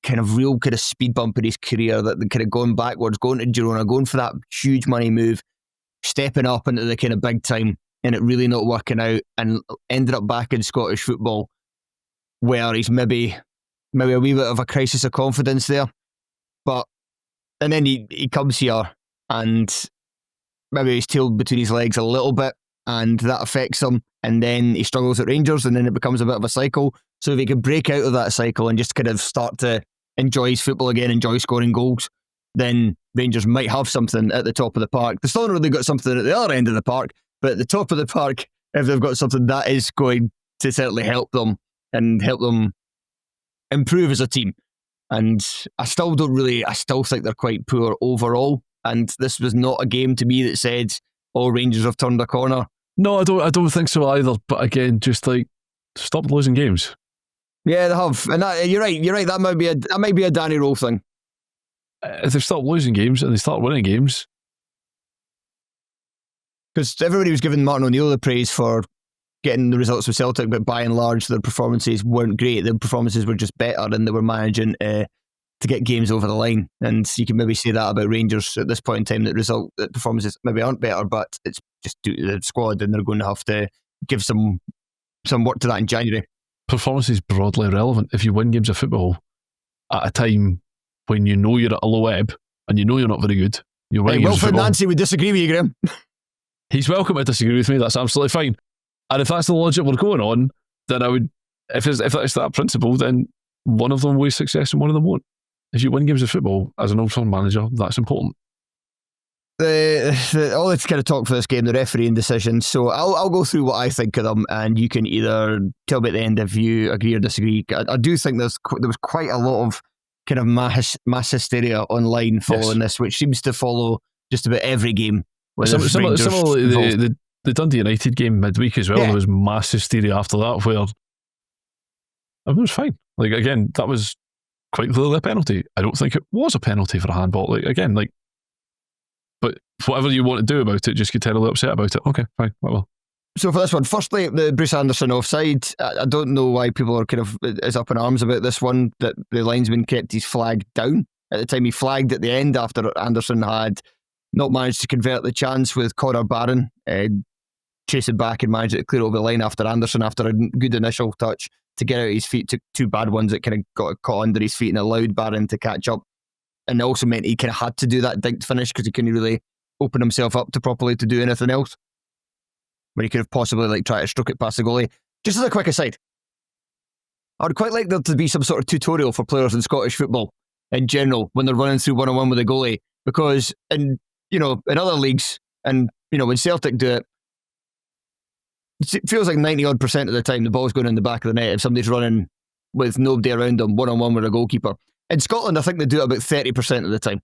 A: kind of real kind of speed bump in his career, that the kind of going backwards, going to Girona, going for that huge money move, stepping up into the kind of big time, and it really not working out, and ended up back in Scottish football, where he's maybe a wee bit of a crisis of confidence there. And then he comes here, and maybe he's tailed between his legs a little bit, and that affects him, and then he struggles at Rangers, and then it becomes a bit of a cycle. So if he can break out of that cycle and just kind of start to enjoy his football again, enjoy scoring goals, then Rangers might have something at the top of the park. They've still not really got something at the other end of the park, but at the top of the park, if they've got something, that is going to certainly help them, and help them improve as a team. And I still think they're quite poor overall. And this was not a game to me that said, oh, Rangers have turned a corner.
B: No, I don't think so either. But again, just like, stop losing games.
A: Yeah, they have. And you're right. That might be a Danny Rowe thing.
B: If they start losing games and they start winning games.
A: Because everybody was giving Martin O'Neill the praise for getting the results with Celtic, but by and large, their performances weren't great. Their performances were just better, and they were managing to get games over the line. And you can maybe say that about Rangers at this point in time, that performances maybe aren't better, but it's just due to the squad, and they're going to have to give some work to that in January.
B: Performance is broadly irrelevant. If you win games of football at a time when you know you're at a low ebb and you know you're not very good, you're winning games of football.
A: Wilfried Nancy would disagree with you, Graeme.
B: He's welcome to disagree with me. That's absolutely fine. And if that's the logic we're going on, then I would, if that's that principle, then one of them will be success and one of them won't. If you win games of football as an Old Firm manager, that's important.
A: All this kind of talk for this game, the refereeing decisions. So I'll go through what I think of them, and you can either tell me at the end if you agree or disagree. I do think there was quite a lot of kind of mass hysteria online following this, which seems to follow just about every game.
B: Similarly, the Dundee United game midweek as well, there was mass hysteria after that, where it was fine. Like, again, that was quite clearly a penalty. I don't think it was a penalty for a handball. Like, again, like, but whatever you want to do about it, just get terribly upset about it. Okay, fine, well. So
A: for this one, firstly, the Bruce Anderson offside. I don't know why people are kind of is up in arms about this one, that the linesman kept his flag down. At the time, he flagged at the end after Anderson had not managed to convert the chance with Conor Barron chasing back and managed to clear over the line after Anderson, after a good initial touch to get out his feet, took two bad ones that kind of got caught under his feet and allowed Barron to catch up. And it also meant he kind of had to do that dinked finish because he couldn't really open himself up to properly to do anything else, where he could have possibly like tried to stroke it past the goalie. Just as a quick aside, I would quite like there to be some sort of tutorial for players in Scottish football in general when they're running through one-on-one with a goalie, because in other leagues, and when Celtic do it, it feels like 90% of the time the ball's going in the back of the net if somebody's running with nobody around them one-on-one with a goalkeeper. In Scotland, I think they do it about 30% of the time.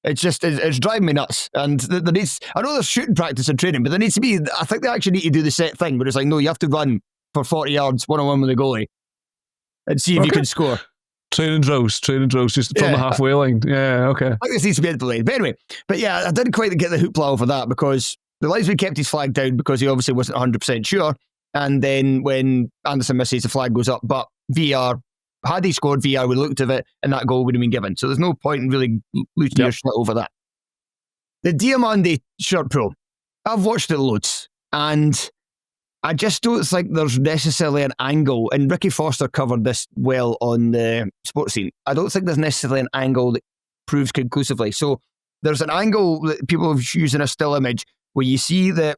A: It's driving me nuts. And I know there's shooting practice and training, but there needs to be, I think they actually need to do the set thing where it's like, no, you have to run for 40 yards one-on-one with the goalie and see if you can score.
B: Training drills, just from the halfway line. Yeah, okay.
A: I think this needs to be implemented. But anyway, I didn't quite get the hoopla over that, because the linesman kept his flag down because he obviously wasn't 100% sure. And then when Anderson misses, the flag goes up. But VAR, had he scored, VAR would have looked at it and that goal would have been given. So there's no point in really losing your shit over that. The Diamande shirt pro, I've watched it loads, and I just don't think there's necessarily an angle, and Ricky Foster covered this well on the sports scene. I don't think there's necessarily an angle that proves conclusively. So there's an angle that people have used in a still image where you see that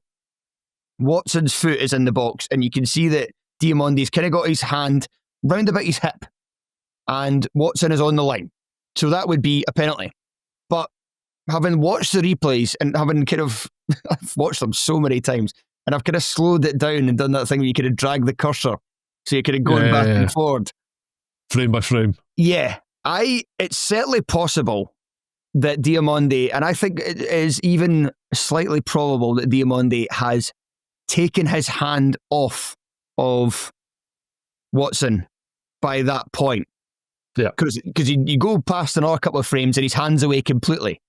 A: Watson's foot is in the box, and you can see that Diamande's kind of got his hand round about his hip, and Watson is on the line. So that would be a penalty. But having watched the replays and having kind of I've watched them so many times, and I've kind of slowed it down and done that thing where you kind of drag the cursor so you're kind of going back and forward.
B: Frame by frame.
A: Yeah. It's certainly possible that Diamande, and I think it is even slightly probable that Diamande has taken his hand off of Watson by that point.
B: Yeah.
A: Because you go past another couple of frames and his hand's away completely.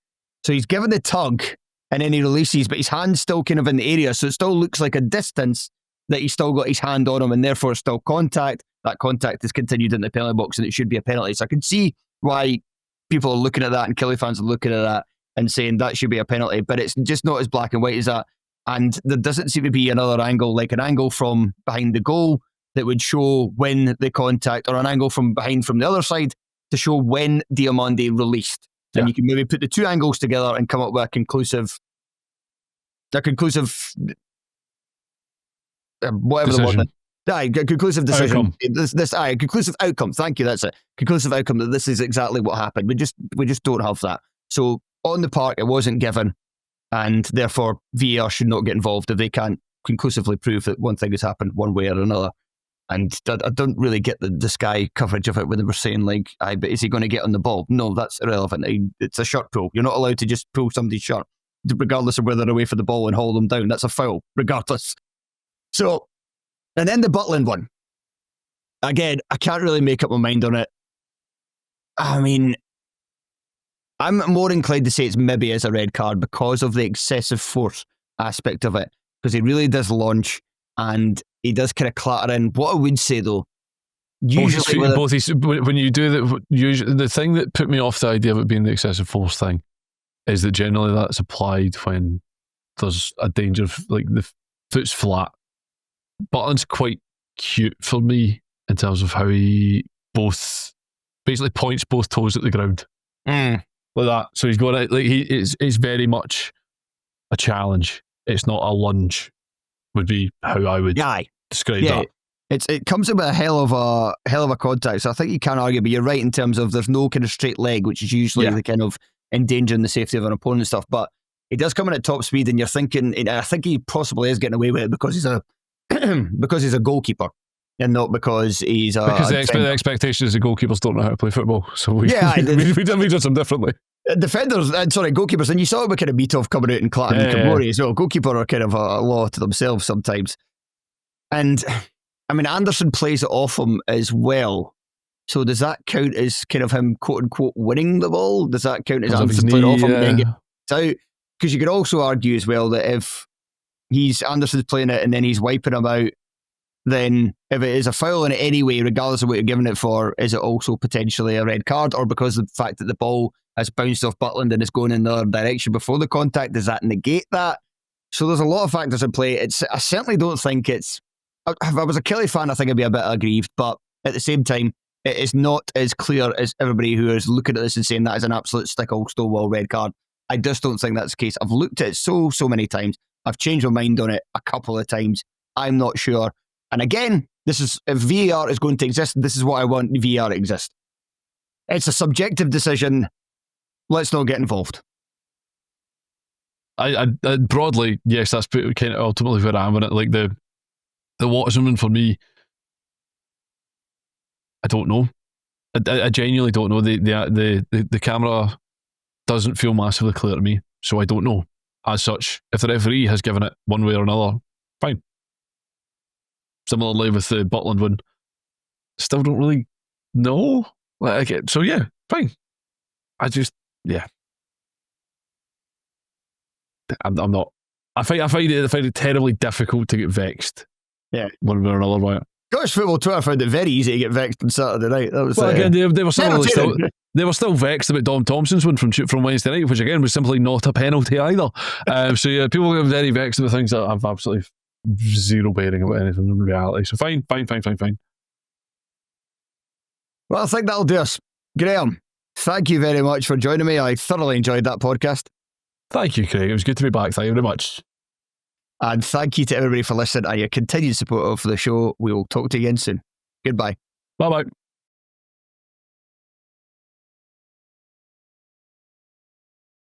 A: So he's given the tug and then he releases, but his hand's still kind of in the area, so it still looks like a distance that he's still got his hand on him, and therefore it's still contact. That contact is continued in the penalty box and it should be a penalty. So I can see why people are looking at that, and Killie fans are looking at that and saying that should be a penalty, but it's just not as black and white as that. And there doesn't seem to be another angle, like an angle from behind the goal that would show when the contact, or an angle from behind from the other side to show when Diamande released. And you can maybe put the two angles together and come up with a conclusive whatever
B: decision.
A: the word is. Conclusive decision.
B: Outcome.
A: Conclusive outcome. Thank you. That's it. Conclusive outcome that this is exactly what happened. We just don't have that. So on the park, it wasn't given, and therefore VAR should not get involved if they can't conclusively prove that one thing has happened one way or another. And I don't really get the Sky coverage of it when they were saying, like, but is he going to get on the ball? No, that's irrelevant. It's a shirt pull. You're not allowed to just pull somebody's shirt, regardless of whether they're away for the ball, and haul them down. That's a foul, regardless. So, and then the Butland one. again, I can't really make up my mind on it. I mean, I'm more inclined to say it's maybe as a red card because of the excessive force aspect of it. Because he really does launch and he does kind of clatter in. What I would say though, usually
B: when you do that, usually the thing that put me off the idea of it being the excessive force thing is that generally that's applied when there's a danger of like the foot's flat. Butland's quite cute for me in terms of how he basically points both toes at the ground like that. So he's got it like it's very much a challenge. It's not a lunge. Would be how I would describe that. It
A: comes in with a hell of a contact. So I think you can't argue, but you're right in terms of there's no kind of straight leg, which is usually the kind of endangering the safety of an opponent and stuff. But he does come in at top speed, and you're thinking, I think he possibly is getting away with it because he's a because he's a goalkeeper, and not because he's a
B: because the expectation is the goalkeepers don't know how to play football. So we did some differently.
A: Defenders, goalkeepers, and you saw it with kind of Mitov coming out and clattering Kabori as well. Goalkeeper are kind of a law to themselves sometimes. And I mean, Anderson plays it off him as well. So does that count as kind of him quote unquote winning the ball? Does that count as Anderson playing off him and then gets out? Because you could also argue as well that if Anderson's playing it and then he's wiping him out, then if it is a foul in it anyway, regardless of what you're giving it for, is it also potentially a red card? Or because of the fact that the ball has bounced off Butland and is going in the other direction before the contact, does that negate that? So there's a lot of factors in play. I certainly don't think it's... If I was a Kelly fan, I think I'd be a bit aggrieved, but at the same time, it is not as clear as everybody who is looking at this and saying that is an absolute Stonewall red card. I just don't think that's the case. I've looked at it so many times. I've changed my mind on it a couple of times. I'm not sure. And again, if VAR is going to exist, this is what I want VAR to exist. It's a subjective decision. Let's not get involved.
B: I broadly, yes, that's kind of ultimately where I am in it. Like the Watson for me, I don't know. I genuinely don't know. The camera doesn't feel massively clear to me, so I don't know. As such, if the referee has given it one way or another, fine. Similarly with the Butland one, still don't really know. So yeah, fine. I'm not. I find it terribly difficult to get vexed.
A: Yeah,
B: one way or another, right?
A: Scottish football Twitter found it very easy to get vexed on Saturday night. That was
B: again, they were still vexed about Dom Thompson's one from Wednesday night, which again was simply not a penalty either. So yeah, people get very vexed about things that have absolutely zero bearing about anything in reality. So fine.
A: Well, I think that'll do us. Graeme, thank you very much for joining me. I thoroughly enjoyed that podcast.
B: Thank you, Craig. It was good to be back. Thank you very much.
A: And thank you to everybody for listening and your continued support of the show. We will talk to you again soon. Goodbye.
B: Bye-bye.